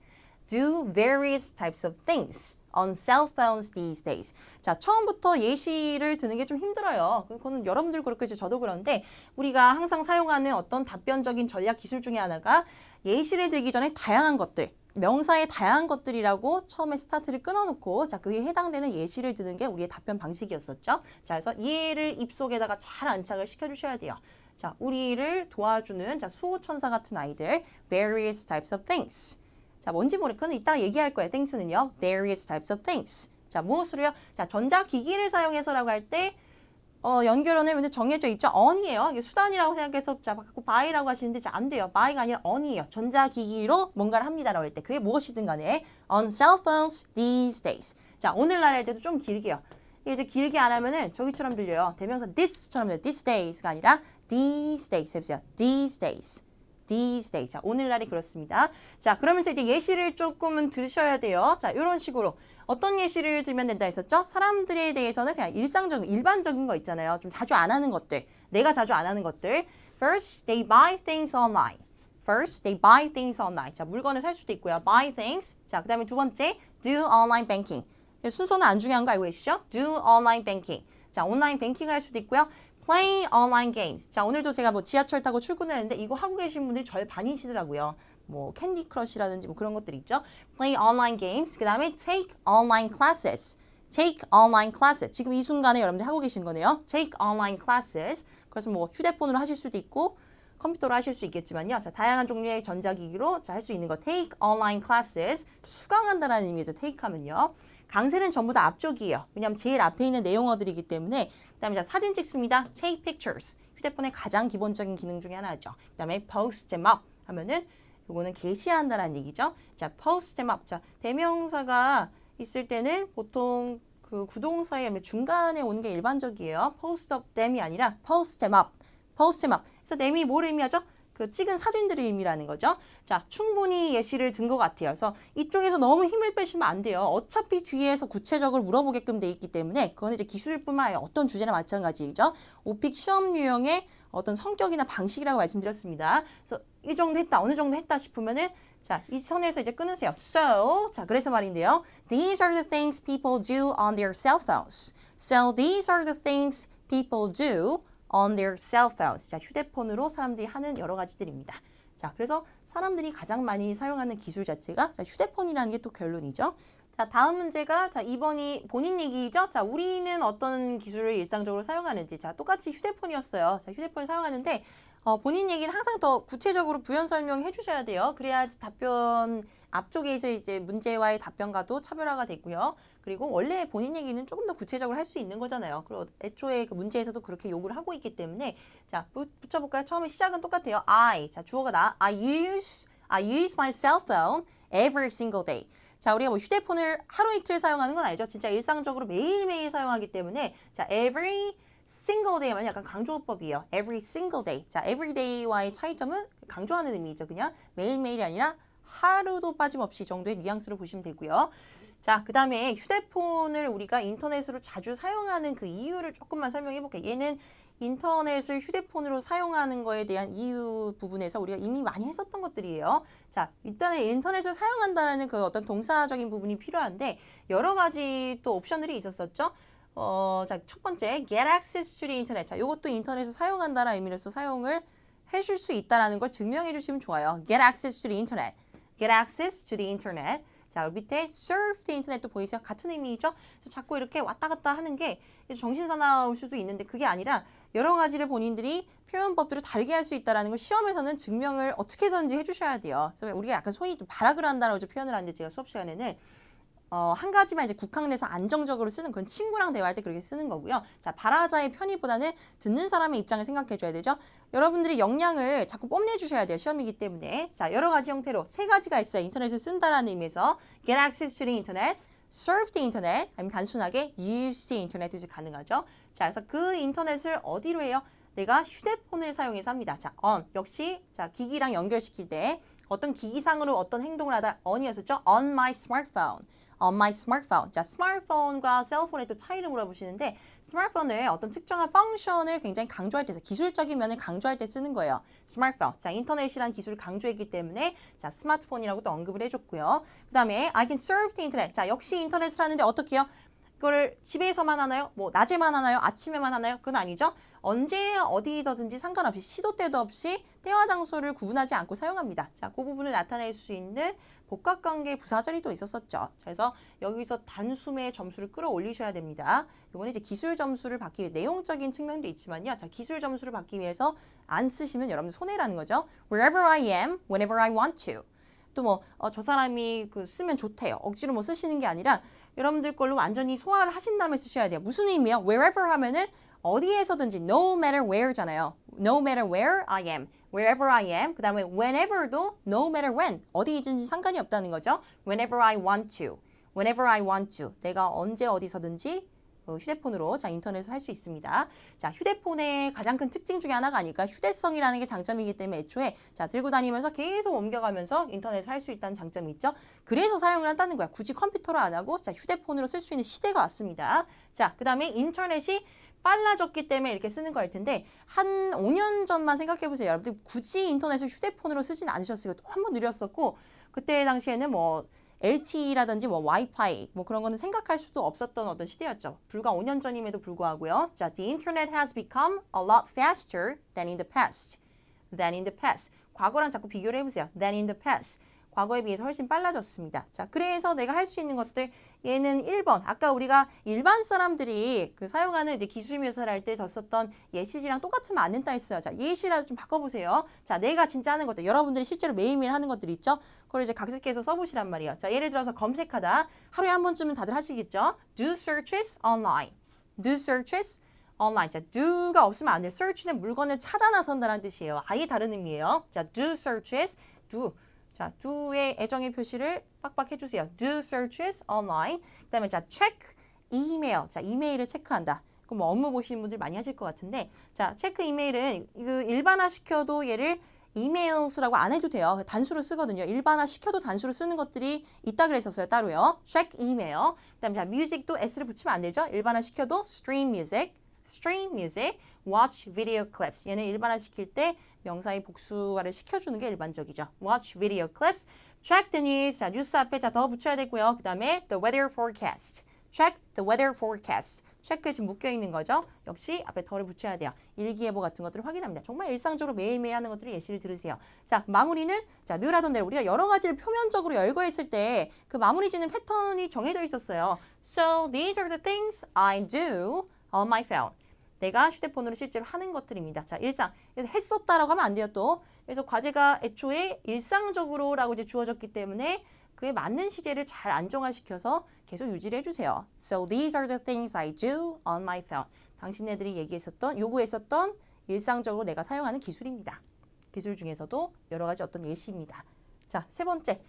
Do various types of things on cell phones these days. 자, 처음부터 예시를 드는 게 좀 힘들어요. 그거는 여러분들 그렇고 이제 저도 그런데 우리가 항상 사용하는 어떤 답변적인 전략 기술 중에 하나가 예시를 들기 전에 다양한 것들, 명사의 다양한 것들이라고 처음에 스타트를 끊어놓고 자, 그게 해당되는 예시를 드는 게 우리의 답변 방식이었었죠. 자, 그래서 이해를 입속에다가 잘 안착을 시켜주셔야 돼요. 자, 우리를 도와주는 자, 수호천사 같은 아이들, various types of things. 자, 뭔지 모르겠거든. 이따가 얘기할 거예요. things는요. various types of things. 자, 무엇으로요? 자, 전자기기를 사용해서라고 할 때 연결원을 근데 정해져 있죠. on이에요. 이게 수단이라고 생각해서 자, 자꾸 by라고 하시는데 자, 안 돼요. by가 아니라 on이에요. 전자기기로 뭔가를 합니다라고 할 때 그게 무엇이든 간에 on cell phones these days. 자, 오늘날 할 때도 좀 길게요. 이제 길게 안 하면은 저기처럼 들려요. 대명사 this처럼 들려요. these days가 아니라 these days 해보세요. these days. these days. 자, 오늘날이 그렇습니다. 자, 그러면서 이제 예시를 조금은 들으셔야 돼요. 자, 이런 식으로 어떤 예시를 들면 된다 했었죠? 사람들에 대해서는 그냥 일상적인, 일반적인 거 있잖아요. 좀 자주 안 하는 것들. 내가 자주 안 하는 것들. First, they buy things online. First, they buy things online. 자, 물건을 살 수도 있고요. buy things. 자, 그 다음에 두 번째, do online banking. 순서는 안 중요한 거 알고 계시죠? do online banking. 자, 온라인 뱅킹을 할 수도 있고요. play online games. 자, 오늘도 제가 뭐 지하철 타고 출근을 했는데 이거 하고 계신 분들이 절반이시더라고요. 뭐 캔디 크러쉬라든지 뭐 그런 것들 있죠. play online games. 그 다음에 take online classes. take online classes. 지금 이 순간에 여러분들 하고 계신 거네요. take online classes. 그래서 뭐 휴대폰으로 하실 수도 있고 컴퓨터로 하실 수 있겠지만요. 자, 다양한 종류의 전자기기로 자, 할 수 있는 거 take online classes. 수강한다라는 의미에서 take 하면요. 강세는 전부 다 앞쪽이에요. 왜냐하면 제일 앞에 있는 내용어들이기 때문에. 그 다음에 자, 사진 찍습니다. take pictures. 휴대폰의 가장 기본적인 기능 중에 하나죠. 그 다음에 post them up 하면은 요거는 게시한다라는 얘기죠. 자, post them up. 자, 대명사가 있을 때는 보통 그 구동사의 중간에 오는 게 일반적이에요. post up them이 아니라 post them up. post them up. 그래서 them이 뭘 의미하죠? 그 찍은 사진들의 의미라는 거죠. 자, 충분히 예시를 든 것 같아요. 그래서 이쪽에서 너무 힘을 빼시면 안 돼요. 어차피 뒤에서 구체적으로 물어보게끔 돼 있기 때문에 그건 이제 기술뿐만 아니라 어떤 주제나 마찬가지죠. 오픽 시험 유형의 어떤 성격이나 방식이라고 말씀드렸습니다. 그래서 이 정도 했다, 어느 정도 했다 싶으면은 자, 이 선에서 이제 끊으세요. So, 자, 그래서 말인데요. These are the things people do on their cell phones. So, these are the things people do on their cell phones. 자, 휴대폰으로 사람들이 하는 여러 가지들입니다. 자, 그래서 사람들이 가장 많이 사용하는 기술 자체가 자, 휴대폰이라는 게 또 결론이죠. 자, 다음 문제가 자, 2번이 본인 얘기죠. 자, 우리는 어떤 기술을 일상적으로 사용하는지. 자, 똑같이 휴대폰이었어요. 자, 휴대폰을 사용하는데 본인 얘기를 항상 더 구체적으로 부연 설명해 주셔야 돼요. 그래야 답변 앞쪽에서 이제 문제와의 답변과도 차별화가 되고요. 그리고 원래 본인 얘기는 조금 더 구체적으로 할 수 있는 거잖아요. 그리고 애초에 그 문제에서도 그렇게 요구를 하고 있기 때문에 자, 붙여볼까요? 처음에 시작은 똑같아요. I. 자, 주어가 I I use my cell phone every single day. 자, 우리가 뭐 휴대폰을 하루 이틀 사용하는 건 아니죠. 진짜 일상적으로 매일매일 사용하기 때문에 자, every single day만 약간 강조어법이에요. every single day. 자, every day와의 차이점은 강조하는 의미죠. 그냥 매일매일이 아니라 하루도 빠짐없이 정도의 뉘앙스로 보시면 되고요. 자, 그 다음에 휴대폰을 우리가 인터넷으로 자주 사용하는 그 이유를 조금만 설명해 볼게요. 얘는 인터넷을 휴대폰으로 사용하는 거에 대한 이유 부분에서 우리가 이미 많이 했었던 것들이에요. 자, 일단은 인터넷을 사용한다는 그 어떤 동사적인 부분이 필요한데 여러 가지 또 옵션들이 있었었죠. 자, 첫 번째, get access to the internet. 자, 이것도 인터넷을 사용한다라는 의미로서 사용을 하실 수 있다라는 걸 증명해 주시면 좋아요. get access to the internet. get access to the internet. 자, 밑에 surf the internet도 보이세요? 같은 의미죠? 자꾸 이렇게 왔다 갔다 하는 게 정신사나울 수도 있는데 그게 아니라 여러 가지를 본인들이 표현법들을 다르게 할 수 있다는 걸 시험에서는 증명을 어떻게 해서든지 해주셔야 돼요. 그래서 우리가 약간 소위 좀 발악을 한다라고 표현을 하는데 제가 수업 시간에는 한 가지만 이제 국학내에서 안정적으로 쓰는 그건 친구랑 대화할 때 그렇게 쓰는 거고요. 자, 발화자의 편의보다는 듣는 사람의 입장을 생각해 줘야 되죠. 여러분들이 역량을 자꾸 뽐내 주셔야 돼요. 시험이기 때문에. 자, 여러 가지 형태로 세 가지가 있어요. 인터넷을 쓴다라는 의미에서 get access to the internet, surf the internet, 아니면 단순하게 use the internet도 이제 가능하죠. 자, 그래서 그 인터넷을 어디로 해요? 내가 휴대폰을 사용해서 합니다. 자, 역시 자, 기기랑 연결시킬 때 어떤 기기상으로 어떤 행동을 하다 on이었었죠? on my smartphone. on my smartphone. 자, 스마트폰과 셀폰의 또 차이를 물어보시는데 스마트폰을 어떤 특정한 펑션을 굉장히 강조할 때, 기술적인 면을 강조할 때 쓰는 거예요. 스마트폰. 자, 인터넷이라는 기술을 강조했기 때문에 자, 스마트폰이라고 또 언급을 해줬고요. 그 다음에 I can surf the internet. 자, 역시 인터넷을 하는데 어떻게 해요? 이거를 집에서만 하나요? 뭐 낮에만 하나요? 아침에만 하나요? 그건 아니죠. 언제 어디서든지 상관없이 시도 때도 없이 때와 장소를 구분하지 않고 사용합니다. 자, 그 부분을 나타낼 수 있는 복합관계 부사절이 또 있었었죠. 그래서 여기서 단숨에 점수를 끌어올리셔야 됩니다. 이거는 이제 기술 점수를 받기 위해 내용적인 측면도 있지만요. 자, 기술 점수를 받기 위해서 안 쓰시면 여러분들 손해라는 거죠. Wherever I am, whenever I want to. 또 뭐 저 사람이 그 쓰면 좋대요. 억지로 뭐 쓰시는 게 아니라 여러분들 걸로 완전히 소화를 하신 다음에 쓰셔야 돼요. 무슨 의미예요? Wherever 하면은 어디에서든지 no matter where잖아요. No matter where I am. Wherever I am. 그 다음에 whenever도 no matter when. 어디든지 상관이 없다는 거죠. Whenever I want to. Whenever I want to. 내가 언제 어디서든지 휴대폰으로 자 인터넷을 할 수 있습니다. 자, 휴대폰의 가장 큰 특징 중에 하나가 아닐까 휴대성이라는 게 장점이기 때문에 애초에 자 들고 다니면서 계속 옮겨가면서 인터넷을 할 수 있다는 장점이 있죠. 그래서 사용을 한다는 거야. 굳이 컴퓨터로 안 하고 자 휴대폰으로 쓸 수 있는 시대가 왔습니다. 자, 그 다음에 인터넷이 빨라졌기 때문에 이렇게 쓰는 거일 텐데 한 5년 전만 생각해 보세요. 여러분들 굳이 인터넷을 휴대폰으로 쓰진 않으셨어요. 한 번 느렸었고 그때 당시에는 뭐 LTE라든지 뭐 와이파이 뭐 그런 거는 생각할 수도 없었던 어떤 시대였죠. 불과 5년 전임에도 불구하고요. 자, the internet has become a lot faster than in the past. than in the past. 과거랑 자꾸 비교를 해보세요. than in the past. 과거에 비해서 훨씬 빨라졌습니다. 자, 그래서 내가 할 수 있는 것들 얘는 1번. 아까 우리가 일반 사람들이 그 사용하는 이제 기술 묘사를 할 때 썼던 예시지랑 똑같으면 안 된다 했어요. 자, 예시라도 좀 바꿔보세요. 자, 내가 진짜 하는 것들, 여러분들이 실제로 매일매일 하는 것들 있죠? 그걸 이제 각색해서 써보시란 말이에요. 자, 예를 들어서 검색하다. 하루에 한 번쯤은 다들 하시겠죠? Do searches online. Do searches online. 자, do가 없으면 안 돼요. search는 물건을 찾아 나선다는 뜻이에요. 아예 다른 의미예요. 자, do searches, do. 자, do의 애정의 표시를 빡빡 해주세요. Do searches online. 그 다음에 자, check email. 자, 이메일을 체크한다. 그럼 뭐 업무 보시는 분들 많이 하실 것 같은데 자, 체크 이메일은 그 일반화 시켜도 얘를 emails라고 안 해도 돼요. 단수로 쓰거든요. 일반화 시켜도 단수로 쓰는 것들이 있다 그랬었어요. 따로요. check email. 그 다음에 자, music도 s를 붙이면 안 되죠. 일반화 시켜도 stream music. stream music, watch video clips. 얘는 일반화 시킬 때 명사의 복수화를 시켜주는 게 일반적이죠. watch video clips, check the news. 자, 뉴스 앞에 자, 더 붙여야 되고요. 그 다음에 the weather forecast. check the weather forecast. 체크에 지금 묶여 있는 거죠. 역시 앞에 더를 붙여야 돼요. 일기예보 같은 것들을 확인합니다. 정말 일상적으로 매일매일 하는 것들을 예시를 들으세요. 자, 마무리는 자, 늘 하던 대로 우리가 여러 가지를 표면적으로 열거했을 때 그 마무리 짓는 패턴이 정해져 있었어요. So these are the things I do on my phone. 내가 휴대폰으로 실제로 하는 것들입니다. 자, 일상. 했었다라고 하면 안 돼요, 또. 그래서 과제가 애초에 일상적으로라고 이제 주어졌기 때문에 그에 맞는 시제를 잘 안정화시켜서 계속 유지를 해주세요. So these are the things I do on my phone. 당신네들이 요구했었던 일상적으로 내가 사용하는 기술입니다. 기술 중에서도 여러 가지 어떤 예시입니다. 자, 세 번째.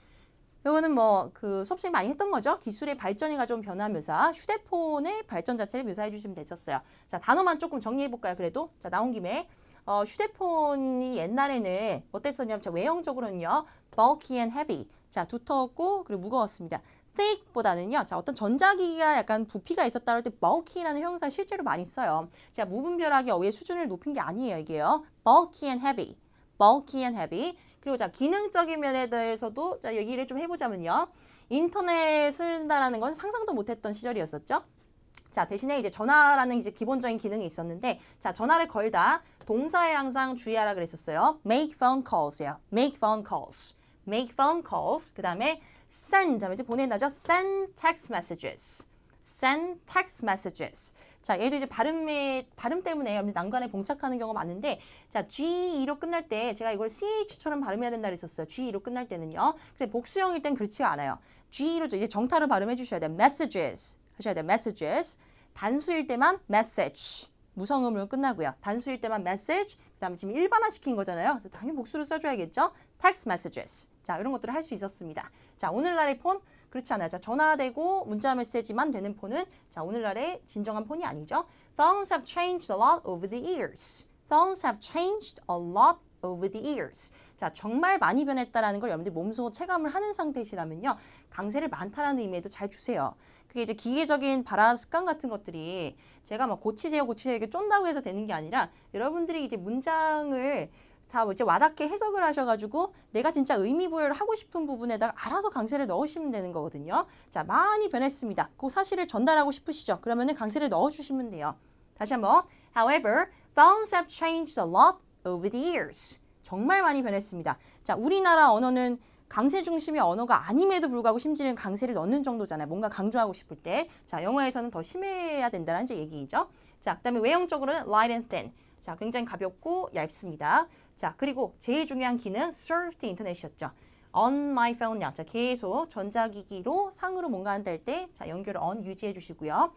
이거는 뭐 그 수업생이 많이 했던 거죠. 기술의 발전이 가져온 변화 묘사, 휴대폰의 발전 자체를 묘사해 주시면 됐었어요. 자, 단어만 조금 정리해 볼까요? 그래도 자, 나온 김에 휴대폰이 옛날에는 어땠었냐면 자, 외형적으로는요. bulky and heavy. 자, 두텁고 그리고 무거웠습니다. thick보다는요. 자, 어떤 전자기기가 약간 부피가 있었다 할 때 bulky라는 형용사를 실제로 많이 써요. 자, 무분별하게 어휘의 수준을 높인 게 아니에요, 이게요. bulky and heavy. bulky and heavy. 그리고 자, 기능적인 면에 대해서도 자, 얘기를 좀 해보자면요. 인터넷 쓴다라는 건 상상도 못했던 시절이었었죠. 자, 대신에 이제 전화라는 이제 기본적인 기능이 있었는데, 자, 전화를 걸다 동사에 항상 주의하라 그랬었어요. make phone calls요. make phone calls. make phone calls. 그 다음에 send. 자, 이제 보낸다죠. send text messages. send text messages. 자, 얘도 이제 발음 때문에 난관에 봉착하는 경우가 많은데, 자, G2로 끝날 때 제가 이걸 CH처럼 발음해야 된다 그랬었어요. G2로 끝날 때는요. 근데 복수형일 땐 그렇지가 않아요. G2로 이제 정타로 발음해 주셔야 돼요. messages 하셔야 돼요. messages. 단수일 때만 message. 무성음으로 끝나고요. 단수일 때만 message. 그다음에 지금 일반화 시킨 거잖아요. 그래서 당연히 복수로 써줘야겠죠. text messages. 자, 이런 것들을 할 수 있었습니다. 자, 오늘날의 폰 그렇지 않아요. 자, 전화되고 문자 메시지만 되는 폰은 자, 오늘날의 진정한 폰이 아니죠. Phones have changed a lot over the years. Phones have changed a lot over the years. 자, 정말 많이 변했다라는 걸 여러분들이 몸소 체감을 하는 상태시라면요. 강세를 많다라는 의미에도 잘 주세요. 그게 이제 기계적인 발화 습관 같은 것들이 제가 막 고치세요 이렇게 쫀다고 해서 되는 게 아니라 여러분들이 이제 문장을 다 이제 와닿게 해석을 하셔가지고 내가 진짜 의미 부여를 하고 싶은 부분에다가 알아서 강세를 넣으시면 되는 거거든요. 자, 많이 변했습니다. 그 사실을 전달하고 싶으시죠? 그러면은 강세를 넣어주시면 돼요. 다시 한번. However, phones have changed a lot over the years. 정말 많이 변했습니다. 자, 우리나라 언어는 강세 중심의 언어가 아님에도 불구하고 심지어는 강세를 넣는 정도잖아요. 뭔가 강조하고 싶을 때. 자, 영어에서는 더 심해야 된다는 이제 얘기죠. 자, 그 다음에 외형적으로는 light and thin. 자, 굉장히 가볍고 얇습니다. 자, 그리고 제일 중요한 기능 surf the internet이었죠. on my phone요. 자, 계속 전자기기로 상으로 뭔가 한다 할 때 자, 연결을 on 유지해 주시고요.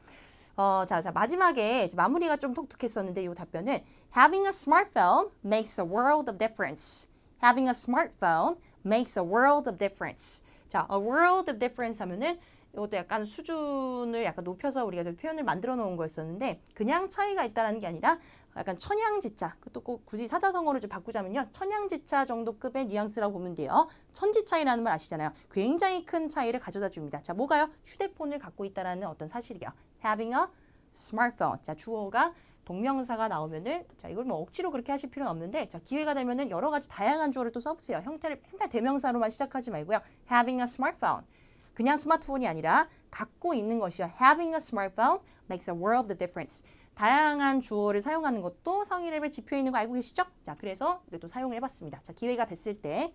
자, 마지막에 마무리가 좀 독특했었는데 이 답변은 having a smartphone makes a world of difference. having a smartphone makes a world of difference. 자, a world of difference 하면은 이것도 약간 수준을 약간 높여서 우리가 표현을 만들어 놓은 거였었는데 그냥 차이가 있다라는 게 아니라 약간 천양지차, 그것도 꼭 굳이 사자성어로 좀 바꾸자면요. 천양지차 정도 급의 뉘앙스라고 보면 돼요. 천지 차이라는 말 아시잖아요. 굉장히 큰 차이를 가져다 줍니다. 자, 뭐가요? 휴대폰을 갖고 있다라는 어떤 사실이요. having a smartphone. 자, 주어가 동명사가 나오면은 자, 이걸 뭐 억지로 그렇게 하실 필요는 없는데 자, 기회가 되면은 여러 가지 다양한 주어를 또 써보세요. 형태를 맨날 대명사로만 시작하지 말고요. having a smartphone. 그냥 스마트폰이 아니라 갖고 있는 것이요. having a smartphone makes a world of difference. 다양한 주어를 사용하는 것도 상위 레벨 지표에 있는 거 알고 계시죠? 자, 그래서 이것도 사용을 해봤습니다. 자, 기회가 됐을 때.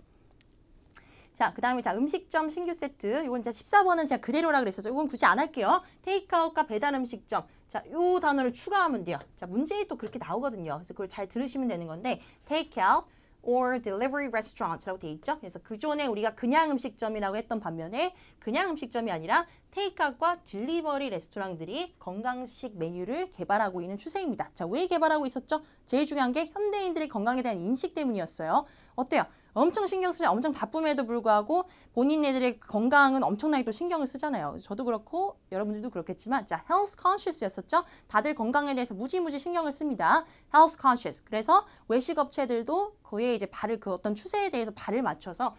자, 그 다음에 자, 음식점 신규 세트. 이건 진짜 14번은 제가 그대로라 그랬었죠. 이건 굳이 안 할게요. 테이크아웃과 배달 음식점. 자, 요 단어를 추가하면 돼요. 자, 문제에 또 그렇게 나오거든요. 그래서 그걸 잘 들으시면 되는 건데, takeout or delivery restaurants라고 돼 있죠. 그래서 그전에 우리가 그냥 음식점이라고 했던 반면에 그냥 음식점이 아니라 테이크아웃과 딜리버리 레스토랑들이 건강식 메뉴를 개발하고 있는 추세입니다. 자, 왜 개발하고 있었죠? 제일 중요한 게 현대인들의 건강에 대한 인식 때문이었어요. 어때요? 엄청 신경 쓰자, 엄청 바쁨에도 불구하고 본인네들의 건강은 엄청나게 또 신경을 쓰잖아요. 저도 그렇고 여러분들도 그렇겠지만 자, health conscious였었죠. 다들 건강에 대해서 무지무지 신경을 씁니다. health conscious. 그래서 외식 업체들도 그에 이제 그 어떤 추세에 대해서 발을 맞춰서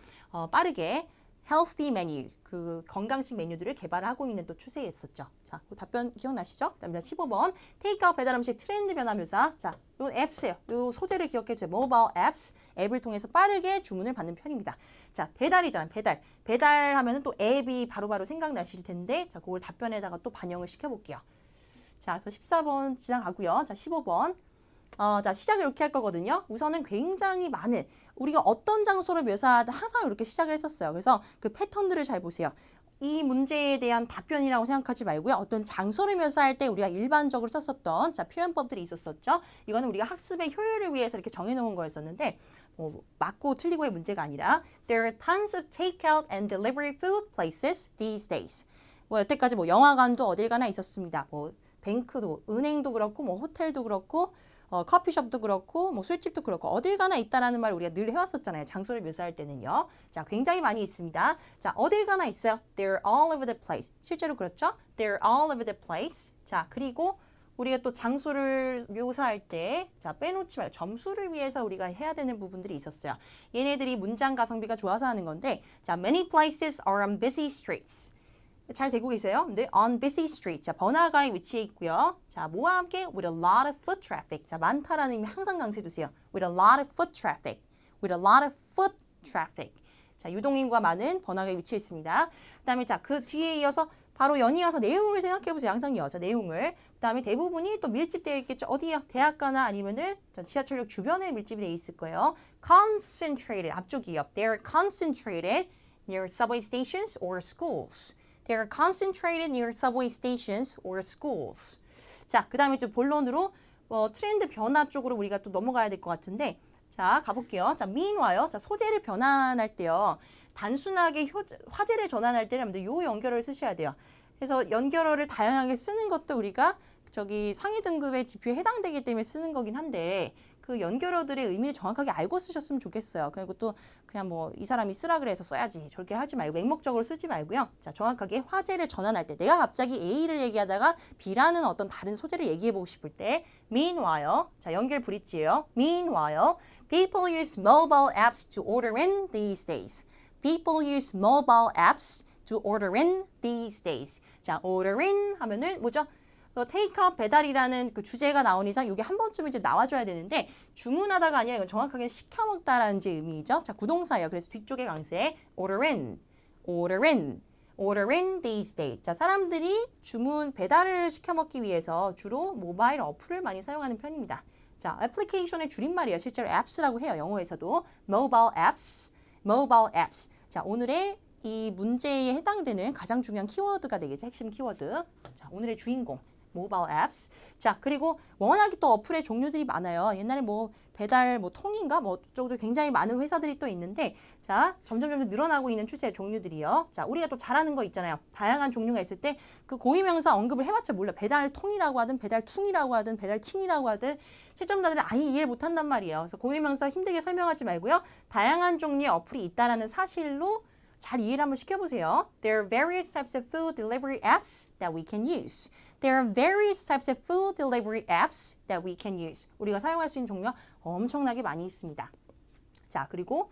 빠르게 healthy 메뉴, 그 건강식 메뉴들을 개발하고 있는 또 추세였었죠. 자, 그 답변 기억나시죠? 그다음에 15번 테이크아웃 배달 음식 트렌드 변화 묘사. 자, 요 앱스예요. 요 소재를 기억해 주세요. 모바일 앱스. 앱을 통해서 빠르게 주문을 받는 편입니다. 자, 배달이잖아요. 배달. 배달하면은 또 앱이 바로바로 생각나실 텐데 자, 그걸 답변에다가 또 반영을 시켜 볼게요. 자, 그래서 14번 지나가고요. 자, 15번. 자, 시작을 이렇게 할 거거든요. 우선은 굉장히 많은 우리가 어떤 장소를 묘사하다 항상 이렇게 시작을 했었어요. 그래서 그 패턴들을 잘 보세요. 이 문제에 대한 답변이라고 생각하지 말고요. 어떤 장소를 묘사할 때 우리가 일반적으로 썼었던 자, 표현법들이 있었었죠. 이거는 우리가 학습의 효율을 위해서 이렇게 정해놓은 거였었는데 맞고 틀리고의 문제가 아니라 There are tons of takeout and delivery food places these days. 여태까지 영화관도 어딜 가나 있었습니다. 뱅크도, 은행도 그렇고, 호텔도 그렇고, 커피숍도 그렇고 뭐 술집도 그렇고 어딜 가나 있다라는 말 우리가 늘 해왔었잖아요. 장소를 묘사할 때는요. 자, 굉장히 많이 있습니다. 자, 어딜 가나 있어요. They're all over the place. 실제로 그렇죠? They're all over the place. 자, 그리고 우리가 또 장소를 묘사할 때, 자, 빼놓지 말고 점수를 위해서 우리가 해야 되는 부분들이 있었어요. 얘네들이 문장 가성비가 좋아서 하는 건데, 자, many places are on busy streets. 잘 되고 계세요? 네, on busy streets. 자, 번화가에 위치해 있고요. 자, 뭐와 함께? With a lot of foot traffic. 자, 많다라는 의미 항상 강조해 두세요. With a lot of foot traffic. With a lot of foot traffic. 자, 유동인구가 많은 번화가에 위치해 있습니다. 그 다음에 자, 그 뒤에 이어서 바로 연이어서 내용을 생각해 보세요. 항상 이어서 내용을. 그 다음에 대부분이 또 밀집되어 있겠죠. 어디요? 대학가나 아니면은 지하철역 주변에 밀집이 되어 있을 거예요. Concentrated. 앞쪽이요. They're concentrated near subway stations or schools. They're concentrated near subway stations or schools. 자, 그 다음에 좀 본론으로 트렌드 변화 쪽으로 우리가 또 넘어가야 될 것 같은데, 자, 가볼게요. 자, meanwhile, 자, 소재를 변환할 때요. 단순하게 화제를 전환할 때는 요 연결어를 쓰셔야 돼요. 그래서 연결어를 다양하게 쓰는 것도 우리가 저기 상위 등급의 지표에 해당되기 때문에 쓰는 거긴 한데, 그 연결어들의 의미를 정확하게 알고 쓰셨으면 좋겠어요. 그리고 또 그냥 뭐 이 사람이 쓰라 그래서 써야지 저렇게 하지 말고 맹목적으로 쓰지 말고요. 자, 정확하게 화제를 전환할 때 내가 갑자기 A를 얘기하다가 B라는 어떤 다른 소재를 얘기해보고 싶을 때 meanwhile, 자, 연결 브릿지예요. meanwhile, people use mobile apps to order in these days. People use mobile apps to order in these days. 자, order in 하면은 뭐죠? 테이크아웃 배달이라는 그 주제가 나온 이상 이게 한 번쯤은 이제 나와줘야 되는데 주문하다가 아니라 이건 정확하게 시켜 먹다라는 이제 의미죠. 자, 구동사예요. 그래서 뒤쪽에 강세 order in, order in, order in these days. 자, 사람들이 주문 배달을 시켜 먹기 위해서 주로 모바일 어플을 많이 사용하는 편입니다. 자, 애플리케이션의 줄임말이에요. 실제로 apps라고 해요. 영어에서도 mobile apps, mobile apps. 자, 오늘의 이 문제에 해당되는 가장 중요한 키워드가 되겠죠. 핵심 키워드. 자, 오늘의 주인공. 모바일 앱스. 자, 그리고 워낙에 또 어플의 종류들이 많아요. 옛날에 뭐 배달 뭐 통인가 뭐 쪽도 굉장히 많은 회사들이 또 있는데, 자, 점점 늘어나고 있는 추세의 종류들이요. 자, 우리가 또 잘하는 거 있잖아요. 다양한 종류가 있을 때 그 고유명사 언급을 해봤자 몰라. 배달통이라고 하든 배달퉁이라고 하든 배달팅이라고 하든 채점자들은 아예 이해를 못한단 말이에요. 그래서 고유명사 힘들게 설명하지 말고요. 다양한 종류의 어플이 있다라는 사실로 잘 이해를 한번 시켜보세요. There are various types of food delivery apps that we can use. There are various types of food delivery apps that we can use. 우리가 사용할 수 있는 종류가 엄청나게 많이 있습니다. 자, 그리고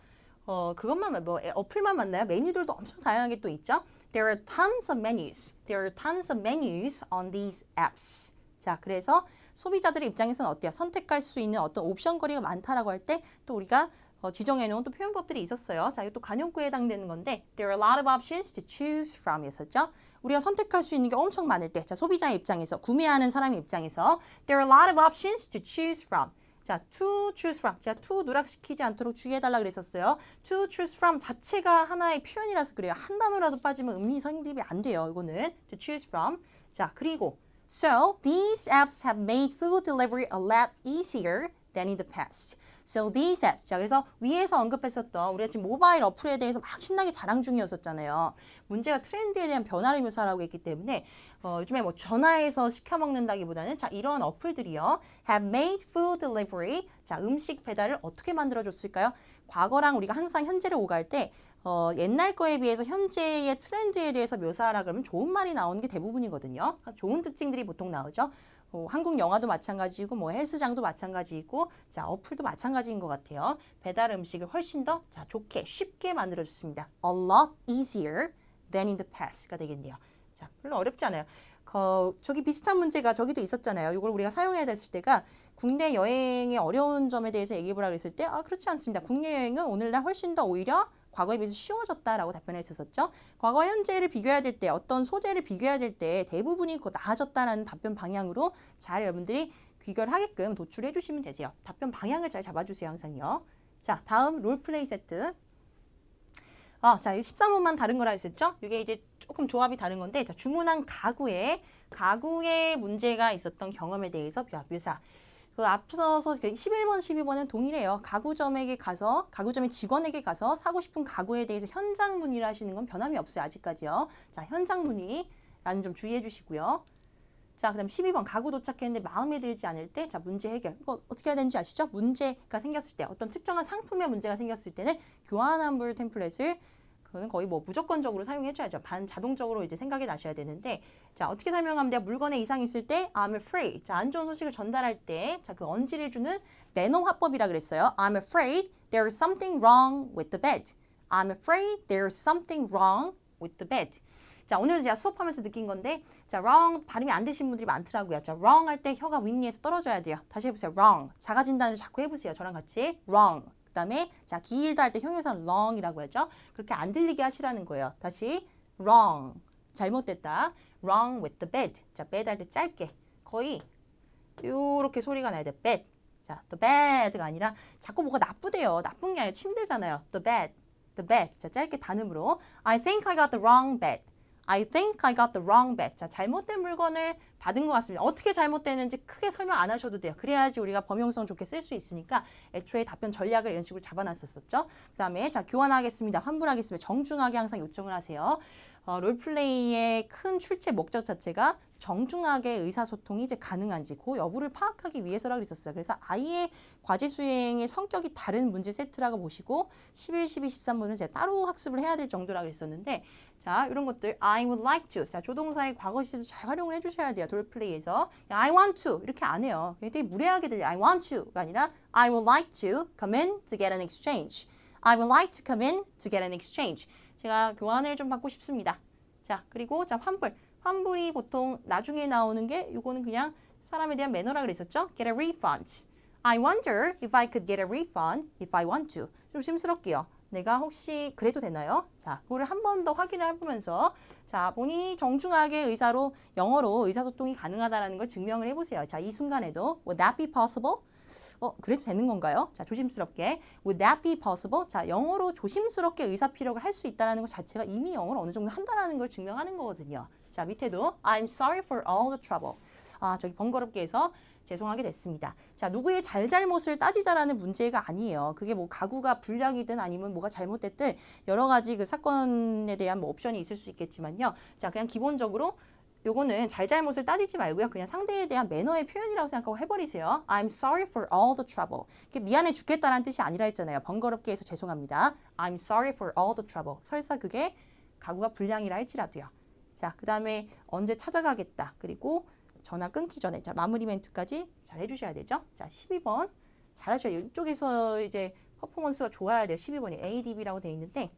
그것만 뭐 어플만 맞나요? 메뉴들도 엄청 다양하게 또 있죠. There are tons of menus. There are tons of menus on these apps. 자, 그래서 소비자들의 입장에서는 어때요? 선택할 수 있는 어떤 옵션 거리가 많다라고 할 때 또 우리가 지정해놓은 또 표현법들이 있었어요. 자, 이것도 관용구에 해당되는 건데 There are a lot of options to choose from 이었었죠. 우리가 선택할 수 있는 게 엄청 많을 때, 자, 소비자의 입장에서, 구매하는 사람의 입장에서 There are a lot of options to choose from. 자, to choose from. 제가 to 누락시키지 않도록 주의해달라 그랬었어요. To choose from 자체가 하나의 표현이라서 그래요. 한 단어라도 빠지면 의미 성립이 안 돼요. 이거는 to choose from. 자, 그리고 So, these apps have made food delivery a lot easier than in the past. So these apps. 자, 그래서 위에서 언급했었던 우리가 지금 모바일 어플에 대해서 막 신나게 자랑 중이었었잖아요. 문제가 트렌드에 대한 변화를 묘사하고 있기 때문에 요즘에 뭐 전화해서 시켜 먹는다기보다는 자, 이런 어플들이요. have made food delivery. 자, 음식 배달을 어떻게 만들어 줬을까요? 과거랑 우리가 항상 현재를 오갈 때 옛날 거에 비해서 현재의 트렌드에 대해서 묘사하라 그러면 좋은 말이 나오는 게 대부분이거든요. 좋은 특징들이 보통 나오죠. 한국 영화도 마찬가지고 뭐 헬스장도 마찬가지이고 자, 어플도 마찬가지인 것 같아요. 배달 음식을 훨씬 더 자, 좋게 쉽게 만들어 줬습니다. A lot easier than in the past가 되겠네요. 자, 별로 어렵지 않아요. 저기 비슷한 문제가 저기도 있었잖아요. 이걸 우리가 사용해야 됐을 때가 국내 여행의 어려운 점에 대해서 얘기해보라 그랬을 때 그렇지 않습니다. 국내 여행은 오늘날 훨씬 더 오히려 과거에 비해서 쉬워졌다라고 답변했었죠. 과거 현재를 비교해야 될 때, 어떤 소재를 비교해야 될 때 대부분이 나아졌다라는 답변 방향으로 잘 여러분들이 귀결 하게끔 도출해 주시면 되세요. 답변 방향을 잘 잡아주세요. 항상요. 자, 다음 롤플레이 세트. 자, 이 13번만 다른 거라 했었죠? 이게 이제 조금 조합이 다른 건데, 자, 주문한 가구에 문제가 있었던 경험에 대해서 묘사. 그 앞서서 11번, 12번은 동일해요. 가구점의 직원에게 가서 사고 싶은 가구에 대해서 현장 문의를 하시는 건 변함이 없어요. 아직까지요. 자, 현장 문의라는 점 주의해 주시고요. 자, 그다음 12번 가구 도착했는데 마음에 들지 않을 때, 자, 문제 해결. 이거 어떻게 해야 되는지 아시죠? 문제가 생겼을 때, 어떤 특정한 상품의 문제가 생겼을 때는 교환환불 템플릿을 그거는 거의 뭐 무조건적으로 사용해줘야죠. 반자동적으로 이제 생각이 나셔야 되는데, 자, 어떻게 설명하면 돼요? 물건에 이상이 있을 때 I'm afraid. 자, 안 좋은 소식을 전달할 때, 자, 그 언지를 주는 매너 화법이라 그랬어요. I'm afraid there's something wrong with the bed. I'm afraid there's something wrong with the bed. 자, 오늘 제가 수업하면서 느낀 건데, 자, wrong 발음이 안 되신 분들이 많더라고요. 자, wrong 할 때 혀가 윗니에서 떨어져야 돼요. 다시 해보세요. wrong. 자가 진단을 자꾸 해보세요. 저랑 같이. wrong. 그 다음에, 자, 길다 할 때 형용사는 long이라고 하죠. 그렇게 안 들리게 하시라는 거예요. 다시, wrong. 잘못됐다. wrong with the bed. 자, bed 할 때 짧게. 거의, 요렇게 소리가 나야 돼. bed. 자, the bed가 아니라, 자꾸 뭐가 나쁘대요. 나쁜 게 아니라 침대잖아요. the bed. the bed. 자, 짧게 단음으로. I think I got the wrong bed. I think I got the wrong bed. 자, 잘못된 물건을 받은 것 같습니다. 어떻게 잘못되는지 크게 설명 안 하셔도 돼요. 그래야지 우리가 범용성 좋게 쓸 수 있으니까 애초에 답변 전략을 이런 식으로 잡아놨었죠. 그 다음에 자, 교환하겠습니다. 환불하겠습니다. 정중하게 항상 요청을 하세요. 롤플레이의 큰 출제 목적 자체가 정중하게 의사소통이 이제 가능한지 그 여부를 파악하기 위해서라고 그랬었어요. 그래서 아예 과제 수행의 성격이 다른 문제 세트라고 보시고 11, 12, 13번을 제가 따로 학습을 해야 될 정도라고 그랬었는데 자, 이런 것들 I would like to. 자, 조동사의 과거 시제도 잘 활용을 해주셔야 돼요. 롤플레이에서 I want to 이렇게 안 해요. 되게 무례하게 들려요. I want to가 아니라 I would like to come in to get an exchange. I would like to come in to get an exchange. 제가 교환을 좀 받고 싶습니다. 자, 그리고 자, 환불. 환불이 보통 나중에 나오는 게 이거는 그냥 사람에 대한 매너라 그랬었죠. Get a refund. I wonder if I could get a refund if I want to. 좀 심스럽게요. 내가 혹시 그래도 되나요? 자, 그거를 한 번 더 확인을 해보면서 자, 본인이 정중하게 의사로 영어로 의사소통이 가능하다는 걸 증명을 해보세요. 자, 이 순간에도 Would that be possible? 그래도 되는 건가요? 자, 조심스럽게. Would that be possible? 자, 영어로 조심스럽게 의사피력을 할 수 있다는 것 자체가 이미 영어를 어느 정도 한다는 걸 증명하는 거거든요. 자, 밑에도 I'm sorry for all the trouble. 아, 저기 번거롭게 해서 죄송하게 됐습니다. 자, 누구의 잘잘못을 따지자라는 문제가 아니에요. 그게 뭐 가구가 불량이든 아니면 뭐가 잘못됐든 여러 가지 그 사건에 대한 뭐 옵션이 있을 수 있겠지만요. 자, 그냥 기본적으로 요거는 잘잘못을 따지지 말고요. 그냥 상대에 대한 매너의 표현이라고 생각하고 해버리세요. I'm sorry for all the trouble. 이게 미안해 죽겠다라는 뜻이 아니라 했잖아요. 번거롭게 해서 죄송합니다. I'm sorry for all the trouble. 설사 그게 가구가 불량이라 할지라도요. 자, 그 다음에 언제 찾아가겠다. 그리고 전화 끊기 전에 자, 마무리 멘트까지 잘 해주셔야 되죠. 자, 12번 잘하셔요. 이쪽에서 이제 퍼포먼스가 좋아야 돼요. 12번이 ADB라고 되어 있는데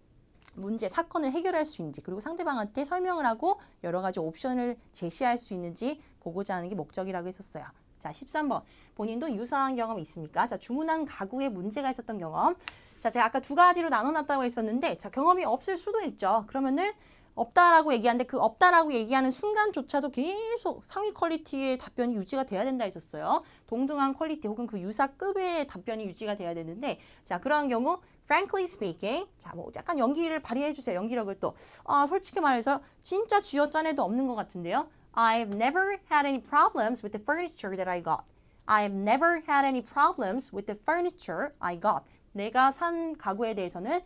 문제, 사건을 해결할 수 있는지 그리고 상대방한테 설명을 하고 여러 가지 옵션을 제시할 수 있는지 보고자 하는 게 목적이라고 했었어요. 자, 13번. 본인도 유사한 경험이 있습니까? 자, 주문한 가구에 문제가 있었던 경험. 자, 제가 아까 두 가지로 나눠놨다고 했었는데 자, 경험이 없을 수도 있죠. 그러면은 없다라고 얘기하는데 그 없다라고 얘기하는 순간조차도 계속 상위 퀄리티의 답변이 유지가 돼야 된다 했었어요. 동등한 퀄리티 혹은 그 유사급의 답변이 유지가 돼야 되는데 자, 그러한 경우 frankly speaking 자, 뭐 약간 연기를 발휘해 주세요. 연기력을 또 솔직히 말해서 진짜 쥐어짜내도 없는 것 같은데요. I've never had any problems with the furniture that I got. I've never had any problems with the furniture I got. 내가 산 가구에 대해서는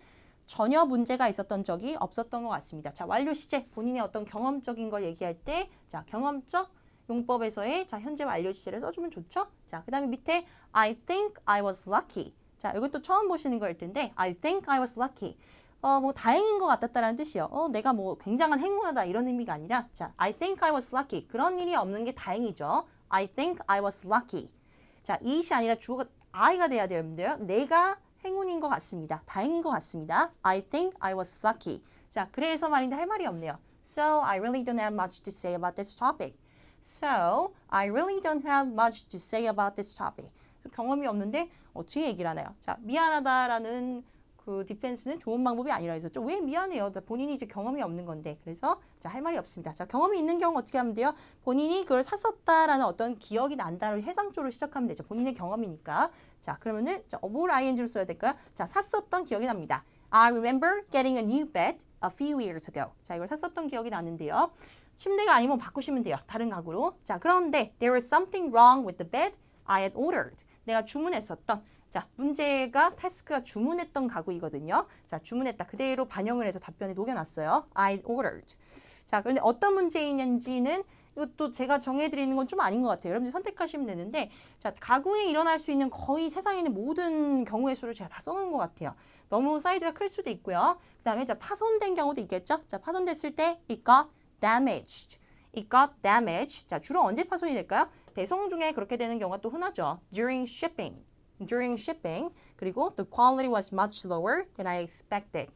전혀 문제가 있었던 적이 없었던 것 같습니다. 자, 완료 시제 본인의 어떤 경험적인 걸 얘기할 때 자, 경험적 용법에서의 자, 현재 완료 시제를 써주면 좋죠. 자, 그 다음에 밑에 I think I was lucky. 자, 이것도 처음 보시는 거일 텐데 I think I was lucky. 뭐 다행인 것 같았다라는 뜻이요. 내가 뭐 굉장한 행운하다 이런 의미가 아니라 자, I think I was lucky. 그런 일이 없는 게 다행이죠. I think I was lucky. 자, it이 아니라 주어가 I가 돼야 되는데요. 내가 행운인 것 같습니다. 다행인 것 같습니다. I think I was lucky. 자, 그래서 말인데 할 말이 없네요. So, I really don't have much to say about this topic. So, I really don't have much to say about this topic. 경험이 없는데 어떻게 얘기를 하나요? 자, 미안하다라는 그 디펜스는 좋은 방법이 아니라 했었죠. 왜 미안해요? 본인이 이제 경험이 없는 건데. 그래서 자, 할 말이 없습니다. 자, 경험이 있는 경우 어떻게 하면 돼요? 본인이 그걸 샀었다라는 어떤 기억이 난다를 해상조로 시작하면 되죠. 본인의 경험이니까. 자, 그러면은 자, 뭘 ing로 써야 될까요? 자, 샀었던 기억이 납니다. I remember getting a new bed a few years ago. 자, 이걸 샀었던 기억이 나는데요. 침대가 아니면 바꾸시면 돼요. 다른 가구로. 자, 그런데 there was something wrong with the bed I had ordered. 내가 주문했었던 자, 문제가 태스크가 주문했던 가구이거든요. 자, 주문했다. 그대로 반영을 해서 답변에 녹여놨어요. I ordered. 자, 그런데 어떤 문제인지는 이것도 제가 정해드리는 건 좀 아닌 것 같아요. 여러분들이 선택하시면 되는데 자, 가구에 일어날 수 있는 거의 세상에 있는 모든 경우의 수를 제가 다 써놓은 것 같아요. 너무 사이즈가 클 수도 있고요. 그 다음에 자, 파손된 경우도 있겠죠. 자, 파손됐을 때 it got damaged. It got damaged. 자, 주로 언제 파손이 될까요? 배송 중에 그렇게 되는 경우가 또 흔하죠. During shipping. During shipping. 그리고 the quality was much lower than I expected.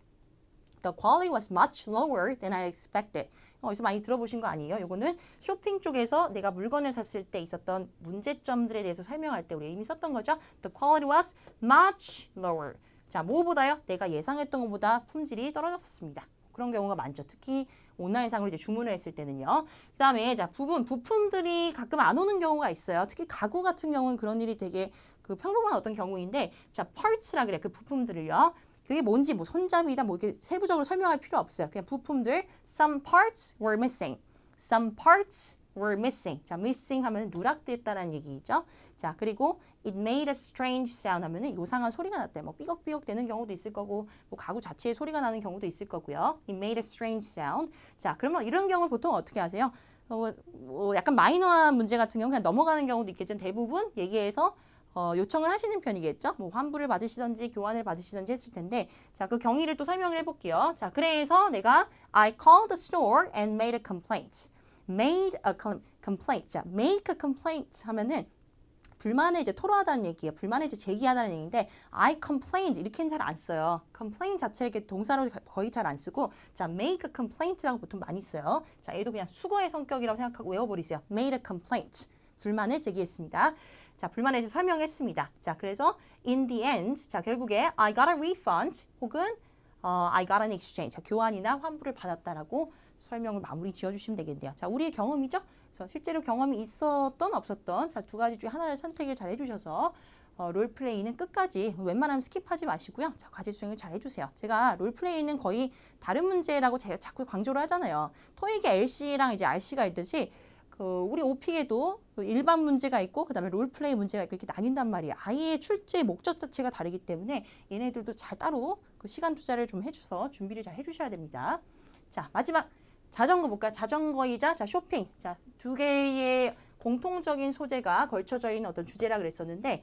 The quality was much lower than I expected. 어디서 많이 들어보신 거 아니에요? 이거는 쇼핑 쪽에서 내가 물건을 샀을 때 있었던 문제점들에 대해서 설명할 때 우리 이미 썼던 거죠. The quality was much lower. 자, 무엇보다요? 내가 예상했던 것보다 품질이 떨어졌습니다. 그런 경우가 많죠. 특히 온라인상으로 이제 주문을 했을 때는요. 그 다음에 자, 부품들이 가끔 안 오는 경우가 있어요. 특히 가구 같은 경우는 그런 일이 되게 그 평범한 어떤 경우인데 자, parts라 그래. 그 부품들을요. 그게 뭔지 뭐 손잡이다 뭐 이렇게 세부적으로 설명할 필요 없어요. 그냥 부품들 some parts were missing. Some parts were missing. 자, missing 하면은 누락됐다라는 얘기죠. 자, 그리고 it made a strange sound 하면은 요상한 소리가 났대. 뭐 삐걱삐걱 되는 경우도 있을 거고 뭐 가구 자체에 소리가 나는 경우도 있을 거고요. It made a strange sound. 자, 그러면 이런 경우 보통 어떻게 하세요? 약간 마이너한 문제 같은 경우 그냥 넘어가는 경우도 있겠지만 대부분 얘기해서 요청을 하시는 편이겠죠. 뭐 환불을 받으시던지 교환을 받으시던지 했을 텐데 자, 그 경위를 또 설명을 해볼게요. 자, 그래서 내가 I called the store and made a complaint. Made a complaint. 자, make a complaint 하면은 불만을 이제 토로하다는 얘기예요. 불만을 이제 제기하다는 얘기인데 I complained 이렇게는 잘 안 써요. complain 자체를 이렇게 동사로 거의 잘 안 쓰고 자, make a complaint라고 보통 많이 써요. 자, 얘도 그냥 수거의 성격이라고 생각하고 외워버리세요. made a complaint. 불만을 제기했습니다. 자, 불만에 대해서 설명했습니다. 자, 그래서 in the end, 자, 결국에 I got a refund 혹은 I got an exchange, 자, 교환이나 환불을 받았다라고 설명을 마무리 지어주시면 되겠네요. 자, 우리의 경험이죠. 그래서 실제로 경험이 있었던 없었던 자, 두 가지 중에 하나를 선택을 잘 해주셔서 롤플레이는 끝까지 웬만하면 스킵하지 마시고요. 자, 과제 수행을 잘 해주세요. 제가 롤플레이는 거의 다른 문제라고 제가 자꾸 강조를 하잖아요. 토익에 LC랑 이제 RC가 있듯이 우리 오픽에도 일반 문제가 있고 그다음에 롤플레이 문제가 있고 이렇게 나뉜단 말이에요. 아예 출제 목적 자체가 다르기 때문에 얘네들도 잘 따로 그 시간 투자를 좀 해줘서 준비를 잘 해주셔야 됩니다. 자, 마지막 자전거 볼까요? 자전거이자 자, 쇼핑. 자, 두 개의 공통적인 소재가 걸쳐져 있는 어떤 주제라 그랬었는데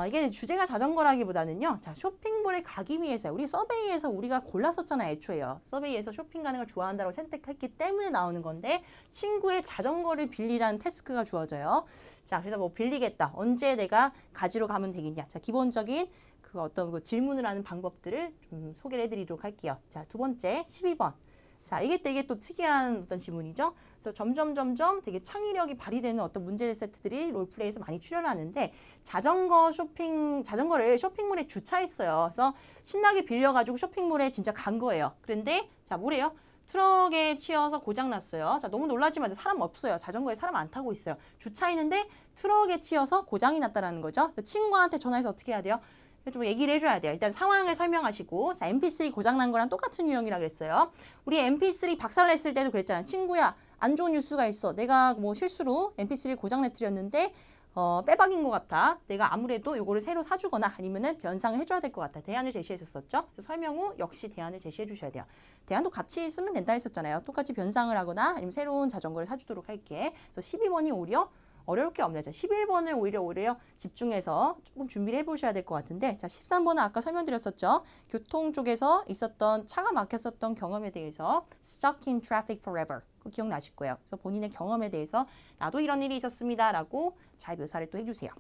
이게 주제가 자전거라기보다는요. 자, 쇼핑몰에 가기 위해서 우리 서베이에서 우리가 골랐었잖아요. 애초에요. 서베이에서 쇼핑 가는 걸 좋아한다고 선택했기 때문에 나오는 건데 친구의 자전거를 빌리라는 태스크가 주어져요. 자, 그래서 뭐 빌리겠다. 언제 내가 가지러 가면 되겠냐. 자, 기본적인 그 어떤 그 질문을 하는 방법들을 좀 소개를 해드리도록 할게요. 자, 두 번째 12번. 자, 이게 되게 또 특이한 어떤 지문이죠. 그래서 점점 되게 창의력이 발휘되는 어떤 문제 세트들이 롤플레이에서 많이 출연하는데 자전거를 쇼핑몰에 주차했어요. 그래서 신나게 빌려가지고 쇼핑몰에 진짜 간 거예요. 그런데 자, 뭐래요? 트럭에 치여서 고장났어요. 자, 너무 놀라지 마세요. 사람 없어요. 자전거에 사람 안 타고 있어요. 주차했는데 트럭에 치여서 고장이 났다는 거죠. 친구한테 전화해서 어떻게 해야 돼요? 좀 얘기를 해줘야 돼요. 일단 상황을 설명하시고 자, MP3 고장난 거랑 똑같은 유형이라 그랬어요. 우리 MP3 박살냈을 때도 그랬잖아요. 친구야, 안 좋은 뉴스가 있어. 내가 뭐 실수로 MP3 고장내뜨렸는데 빼박인 것 같아. 내가 아무래도 요거를 새로 사주거나 아니면은 변상을 해줘야 될 것 같아. 대안을 제시했었죠. 설명 후 역시 대안을 제시해 주셔야 돼요. 대안도 같이 쓰면 된다 했었잖아요. 똑같이 변상을 하거나 아니면 새로운 자전거를 사주도록 할게. 그래서 12번이 오히려 어려울 게 없네요. 자, 11번을 오히려 집중해서 조금 준비를 해보셔야 될 것 같은데 자, 13번은 아까 설명드렸었죠. 교통 쪽에서 있었던 차가 막혔었던 경험에 대해서 stuck in traffic forever. 그거 기억나실 거예요. 그래서 본인의 경험에 대해서 나도 이런 일이 있었습니다. 라고 잘 묘사를 또 해주세요.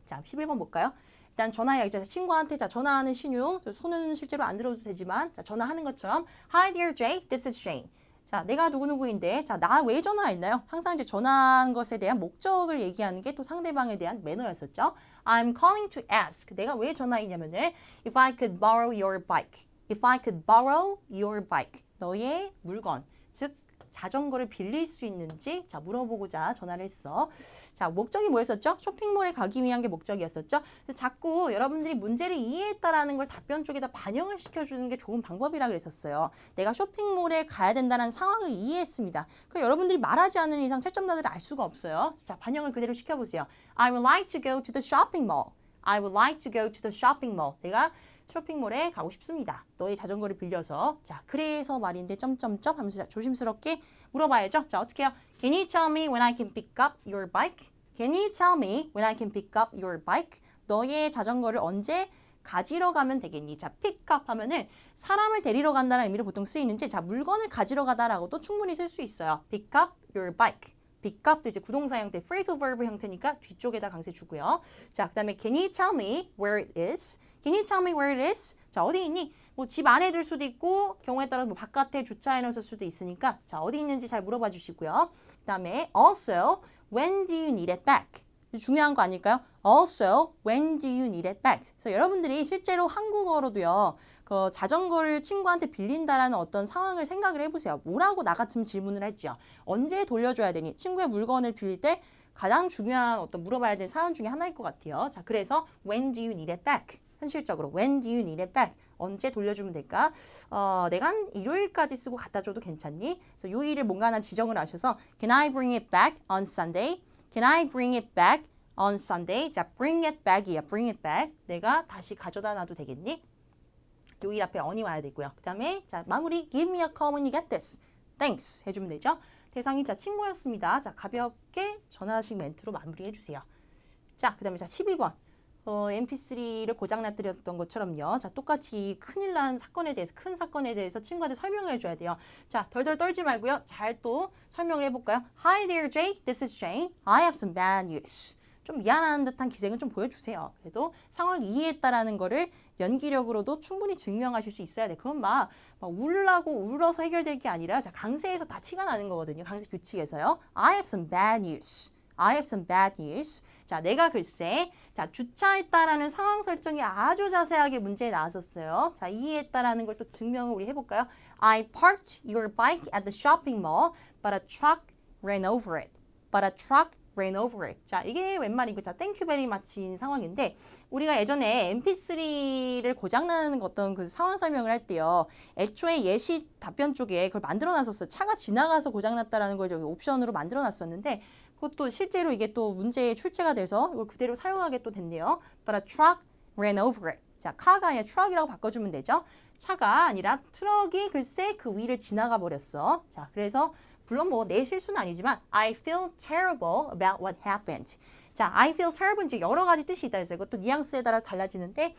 자, 11번 볼까요? 일단 전화해요. 친구한테 자, 전화하는 신유. 손은 실제로 안 들어도 되지만 자, 전화하는 것처럼 Hi dear Jay, this is Shane. 자, 내가 누구누구인데, 자, 나 왜 전화했나요? 항상 이제 전화한 것에 대한 목적을 얘기하는 게 또 상대방에 대한 매너였었죠. I'm calling to ask. 내가 왜 전화했냐면은, if I could borrow your bike. If I could borrow your bike. 너의 물건. 즉, 자전거를 빌릴 수 있는지 자, 물어보고자 전화를 했어. 자, 목적이 뭐였었죠? 쇼핑몰에 가기 위한 게 목적이었었죠. 그래서 자꾸 여러분들이 문제를 이해했다라는 걸 답변 쪽에다 반영을 시켜주는 게 좋은 방법이라 그랬었어요. 내가 쇼핑몰에 가야 된다는 상황을 이해했습니다. 그 여러분들이 말하지 않는 이상 채점자들은 알 수가 없어요. 자, 반영을 그대로 시켜보세요. I would like to go to the shopping mall. I would like to go to the shopping mall. 내가 쇼핑몰에 가고 싶습니다. 너의 자전거를 빌려서. 자, 그래서 말인데 점점점 하면서 조심스럽게 물어봐야죠. 자, 어떻게 해요? Can you tell me when I can pick up your bike? Can you tell me when I can pick up your bike? 너의 자전거를 언제 가지러 가면 되겠니? 자, pick up 하면은 사람을 데리러 간다는 의미로 보통 쓰이는지, 자, 물건을 가지러 가다라고도 충분히 쓸 수 있어요. pick up your bike. pick up도 이제 구동사 형태, phrasal verb 형태니까 뒤쪽에다 강세 주고요. 자, 그 다음에 can you tell me where it is? Can you tell me where it is? 자, 어디 있니? 뭐 집 안에 둘 수도 있고 경우에 따라 뭐 바깥에 주차해 놓을 수도 있으니까 자, 어디 있는지 잘 물어봐 주시고요. 그 다음에 also when do you need it back? 중요한 거 아닐까요? Also, when do you need it back? 그래서 여러분들이 실제로 한국어로도요, 그 자전거를 친구한테 빌린다라는 어떤 상황을 생각을 해보세요. 뭐라고 나 같으면 질문을 할지요. 언제 돌려줘야 되니? 친구의 물건을 빌릴 때 가장 중요한 어떤 물어봐야 될 사연 중에 하나일 것 같아요. 자, 그래서 when do you need it back? 현실적으로 when do you need it back? 언제 돌려주면 될까? 내가 한 일요일까지 쓰고 갖다 줘도 괜찮니? 그래서 요일을 뭔가 하나 지정을 하셔서 Can I bring it back on Sunday? Can I bring it back on Sunday? 자, bring it back이야. bring it back. 내가 다시 가져다 놔도 되겠니? 요일 앞에 on이 와야 되고요. 그 다음에 자, 마무리 give me a call when you get this. Thanks 해주면 되죠. 대상이 자, 친구였습니다. 자, 가볍게 전화식 멘트로 마무리해 주세요. 자, 그 다음에 자, 12번. mp3를 고장났드렸던 것처럼요. 자, 똑같이 큰일 난 사건에 대해서, 큰 사건에 대해서 친구한테 설명을 해줘야 돼요. 자, 덜덜 떨지 말고요. 잘 또 설명을 해볼까요? Hi there, Jay. This is Jane. I have some bad news. 좀 미안한 듯한 기색은 좀 보여주세요. 그래도 상황을 이해했다라는 거를 연기력으로도 충분히 증명하실 수 있어야 돼. 그건 막 울라고 울어서 해결될 게 아니라 자, 강세에서 다 티가 나는 거거든요. 강세 규칙에서요. I have some bad news. I have some bad news. 자, 내가 글쎄 자, 주차했다라는 상황 설정이 아주 자세하게 문제에 나왔었어요. 자, 이해했다라는 걸 또 증명을 우리 해볼까요? I parked your bike at the shopping mall, but a truck ran over it. But a truck ran over it. 자, 이게 웬 말이고, 자, thank you very much인 상황인데, 우리가 예전에 mp3를 고장나는 어떤 그 상황 설명을 할 때요, 애초에 예시 답변 쪽에 그걸 만들어 놨었어요. 차가 지나가서 고장났다라는 걸 저기 옵션으로 만들어 놨었는데, 그것도 실제로 이게 또 문제에 출제가 돼서 이걸 그대로 사용하게 또 됐네요. But a truck ran over it. 자, car가 아니라 truck이라고 바꿔주면 되죠. 차가 아니라 트럭이 글쎄 그 위를 지나가 버렸어. 자, 그래서 물론 뭐 내 실수는 아니지만 I feel terrible about what happened. 자, I feel terrible 이제 여러 가지 뜻이 있다 그랬어요. 이것도 뉘앙스에 따라 달라지는데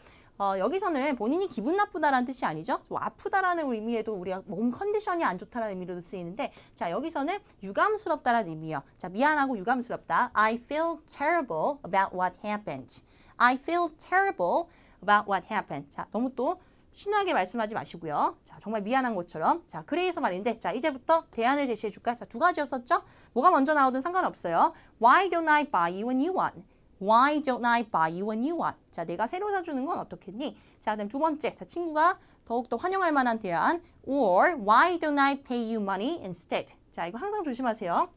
여기서는 본인이 기분 나쁘다라는 뜻이 아니죠. 뭐 아프다라는 의미에도 우리가 몸 컨디션이 안 좋다라는 의미로도 쓰이는데 자, 여기서는 유감스럽다라는 의미예요. 자, 미안하고 유감스럽다. I feel terrible about what happened. I feel terrible about what happened. 자, 너무 또 신나게 말씀하지 마시고요. 자, 정말 미안한 것처럼. 자, 그래서 말인데, 자, 이제부터 대안을 제시해 줄까? 자, 두 가지였었죠? 뭐가 먼저 나오든 상관없어요. Why don't I buy you a new one? Why don't I buy you a new one? 자, 내가 새로 사주는 건 어떻겠니? 자, 그다음 두 번째. 자, 친구가 더욱더 환영할 만한 대안. Or why don't I pay you money instead? 자, 이거 항상 조심하세요.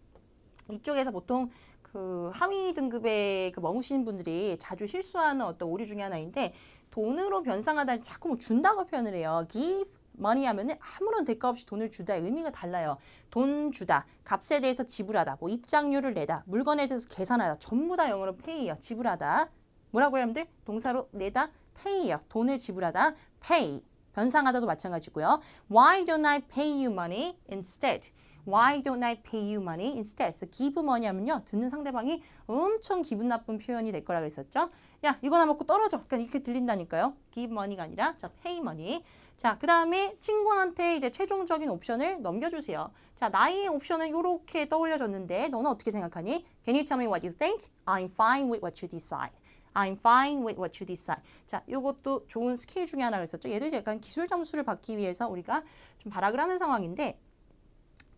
이쪽에서 보통 그 하위 등급의 그 머무시는 분들이 자주 실수하는 어떤 오류 중에 하나인데 돈으로 변상하다를 자꾸 뭐 준다고 표현을 해요. give money 하면은 아무런 대가 없이 돈을 주다의 의미가 달라요. 돈 주다, 값에 대해서 지불하다, 뭐 입장료를 내다, 물건에 대해서 계산하다, 전부 다 영어로 pay예요. 지불하다. 뭐라고요, 여러분들? 동사로 내다, pay예요. 돈을 지불하다, pay. 변상하다도 마찬가지고요. Why don't I pay you money instead? Why don't I pay you money instead? 그래서 give money 하면요. 듣는 상대방이 엄청 기분 나쁜 표현이 될 거라 그랬었죠. 야, 이거나 먹고 떨어져. 그러니까 이렇게 들린다니까요. give money가 아니라 자, pay money. 자, 그 다음에 친구한테 이제 최종적인 옵션을 넘겨주세요. 자, 나의 옵션은 이렇게 떠올려졌는데 너는 어떻게 생각하니? Can you tell me what you think? I'm fine with what you decide. I'm fine with what you decide. 자, 이것도 좋은 스킬 중에 하나가 있었죠. 얘도 약간 기술 점수를 받기 위해서 우리가 좀 발악을 하는 상황인데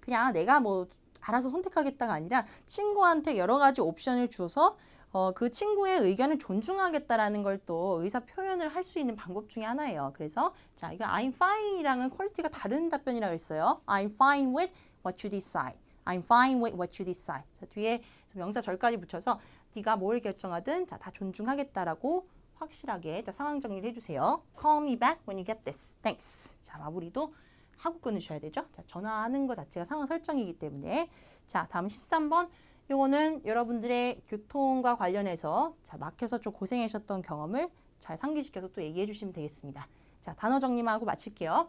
그냥 내가 뭐 알아서 선택하겠다가 아니라 친구한테 여러 가지 옵션을 줘서 그 친구의 의견을 존중하겠다라는 걸 또 의사 표현을 할 수 있는 방법 중에 하나예요. 그래서 자, 이거 I'm fine이랑은 퀄리티가 다른 답변이라고 했어요. I'm fine with what you decide. I'm fine with what you decide. 자, 뒤에 명사 절까지 붙여서 네가 뭘 결정하든 자, 다 존중하겠다라고 확실하게 자, 상황 정리를 해주세요. Call me back when you get this. Thanks. 자, 마무리도 하고 끊으셔야 되죠. 자, 전화하는 것 자체가 상황 설정이기 때문에 자, 다음 13번 요거는 여러분들의 교통과 관련해서 자, 막혀서 좀 고생하셨던 경험을 잘 상기시켜서 또 얘기해 주시면 되겠습니다. 자, 단어 정리만 하고 마칠게요.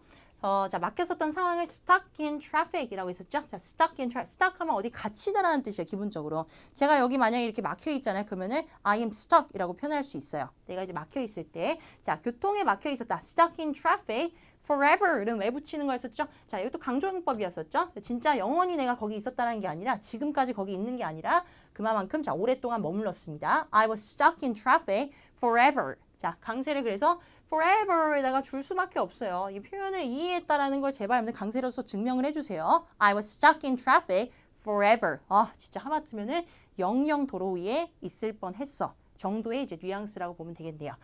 자, 막혔었던 상황을 stuck in traffic이라고 했었죠. 자, stuck in traffic. stuck 하면 어디 갇히다라는 뜻이에요, 기본적으로. 제가 여기 만약에 이렇게 막혀 있잖아요. 그러면은 I am stuck이라고 표현할 수 있어요. 내가 이제 막혀 있을 때. 자, 교통에 막혀 있었다. stuck in traffic. forever는 왜 붙이는 거였었죠? 자, 이것도 강조용법이었었죠? 진짜 영원히 내가 거기 있었다는 게 아니라 지금까지 거기 있는 게 아니라 그만큼 자, 오랫동안 머물렀습니다. I was stuck in traffic forever. 자, 강세를 그래서 forever에다가 줄 수밖에 없어요. 이 표현을 이해했다라는 걸 제발 여러분들 강세로서 증명을 해주세요. I was stuck in traffic forever. 진짜 하마터면은 영영 도로 위에 있을 뻔했어. 정도의 이제 뉘앙스라고 보면 되겠네요.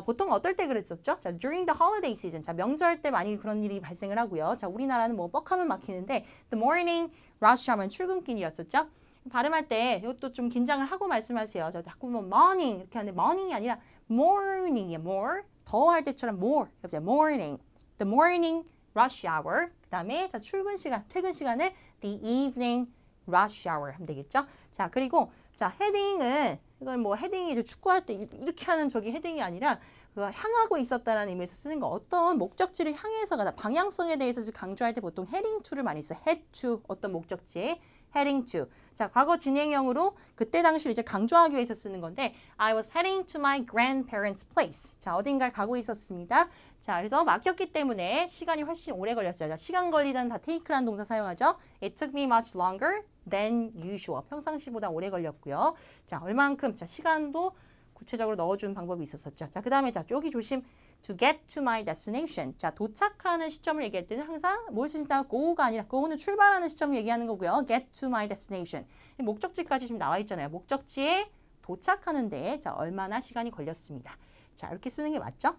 보통 어떨 때 그랬었죠? 자, during the holiday season. 자, 명절 때 많이 그런 일이 발생을 하고요. 자, 우리나라는 뭐 뻑하면 막히는데 the morning rush 하면 출근길이었었죠? 발음할 때 이것도 좀 긴장을 하고 말씀하세요. 자, 자꾸 뭐 morning 이렇게 하는데 morning이 아니라 morning이에요. more. 더할 때처럼 more. morning. The morning rush hour. 그 다음에 자, 출근 시간, 퇴근 시간을 the evening rush hour 하면 되겠죠? 자, 그리고 자, 헤딩은 이걸 뭐 헤딩이 이제 축구할 때 이렇게 하는 저기 헤딩이 아니라 향하고 있었다라는 의미에서 쓰는 거. 어떤 목적지를 향해서 가다. 방향성에 대해서 강조할 때 보통 heading to를 많이 써요. head to 어떤 목적지. heading to. 자, 과거 진행형으로 그때 당시를 이제 강조하기 위해서 쓰는 건데 I was heading to my grandparents' place. 자, 어딘가를 가고 있었습니다. 자, 그래서 막혔기 때문에 시간이 훨씬 오래 걸렸어요. 자, 시간 걸리다는 다 take라는 동사 사용하죠. It took me much longer than usual. 평상시보다 오래 걸렸고요. 자, 얼만큼? 자, 시간도 구체적으로 넣어주는 방법이 있었었죠. 자, 그 다음에 자, 여기 조심. To get to my destination. 자, 도착하는 시점을 얘기할 때는 항상 뭘 쓰신다? go가 아니라 go는 출발하는 시점을 얘기하는 거고요. get to my destination. 목적지까지 지금 나와 있잖아요. 목적지에 도착하는데 자, 얼마나 시간이 걸렸습니다. 자, 이렇게 쓰는 게 맞죠?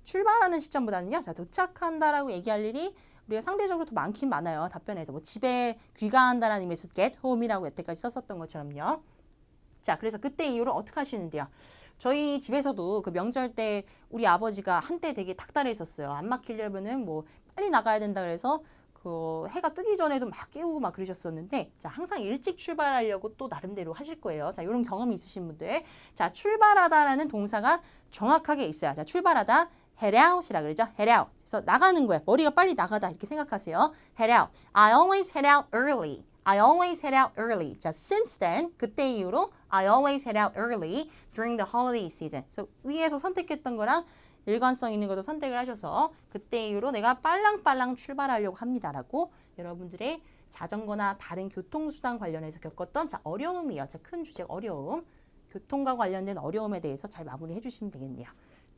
출발하는 시점보다는요. 자, 도착한다라고 얘기할 일이 우리가 상대적으로 더 많긴 많아요. 답변에서 뭐 집에 귀가한다라는 의미에서 get home이라고 여태까지 썼었던 것처럼요. 자, 그래서 그때 이후로 어떻게 하시는데요? 저희 집에서도 그 명절 때 우리 아버지가 한때 되게 닥달했었어요. 안 막히려면은 뭐 빨리 나가야 된다 그래서 그 해가 뜨기 전에도 막 깨우고 막 그러셨었는데 자, 항상 일찍 출발하려고 또 나름대로 하실 거예요. 자, 이런 경험이 있으신 분들. 자, 출발하다라는 동사가 정확하게 있어요. 자, 출발하다 head out이라 그러죠. head out. 그래서 나가는 거예요. 머리가 빨리 나가다 이렇게 생각하세요. head out. I always head out early. I always head out early. 자, since then, 그때 이후로 I always head out early during the holiday season. 그래서 위에서 선택했던 거랑 일관성 있는 것도 선택을 하셔서 그때 이후로 내가 빨랑빨랑 출발하려고 합니다라고 여러분들의 자전거나 다른 교통수단 관련해서 겪었던 자, 어려움이요. 자, 큰 주제 어려움. 교통과 관련된 어려움에 대해서 잘 마무리해 주시면 되겠네요.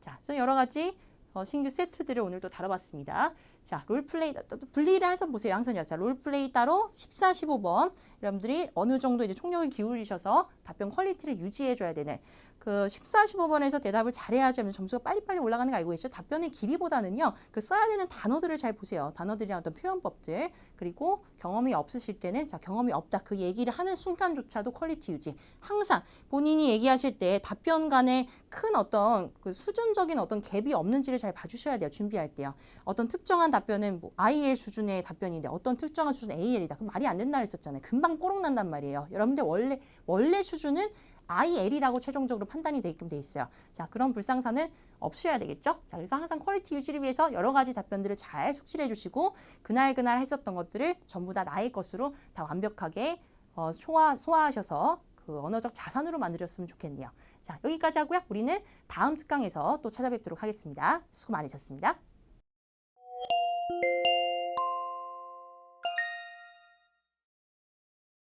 자, 그래서 여러 가지 신규 세트들을 오늘 또 다뤄봤습니다. 자, 롤플레이, 분리를 해서 보세요. 항상 자, 롤플레이 따로 14, 15번. 여러분들이 어느 정도 이제 총력을 기울이셔서 답변 퀄리티를 유지해줘야 되는 그 14, 15번에서 대답을 잘해야지 하면 점수가 빨리빨리 올라가는 거 알고 계시죠? 답변의 길이보다는요, 그 써야 되는 단어들을 잘 보세요. 단어들이랑 어떤 표현법들. 그리고 경험이 없으실 때는 자, 경험이 없다. 그 얘기를 하는 순간조차도 퀄리티 유지. 항상 본인이 얘기하실 때 답변 간에 큰 어떤 그 수준적인 어떤 갭이 없는지를 잘 봐주셔야 돼요. 준비할 때요. 어떤 특정한 답변은 뭐 IL 수준의 답변인데 어떤 특정한 수준은 AL이다. 그럼 말이 안 된다 그랬었잖아요. 금방 뽀록 난단 말이에요. 여러분들 원래 수준은 IL이라고 최종적으로 판단이 되게끔 돼 있어요. 자, 그런 불상사는 없으셔야 되겠죠? 자, 그래서 항상 퀄리티 유지를 위해서 여러 가지 답변들을 잘 숙지해 주시고 그날 했었던 것들을 전부 다 나의 것으로 다 완벽하게 소화하셔서 그 언어적 자산으로 만들었으면 좋겠네요. 자, 여기까지 하고요. 우리는 다음 특강에서 또 찾아뵙도록 하겠습니다. 수고 많으셨습니다.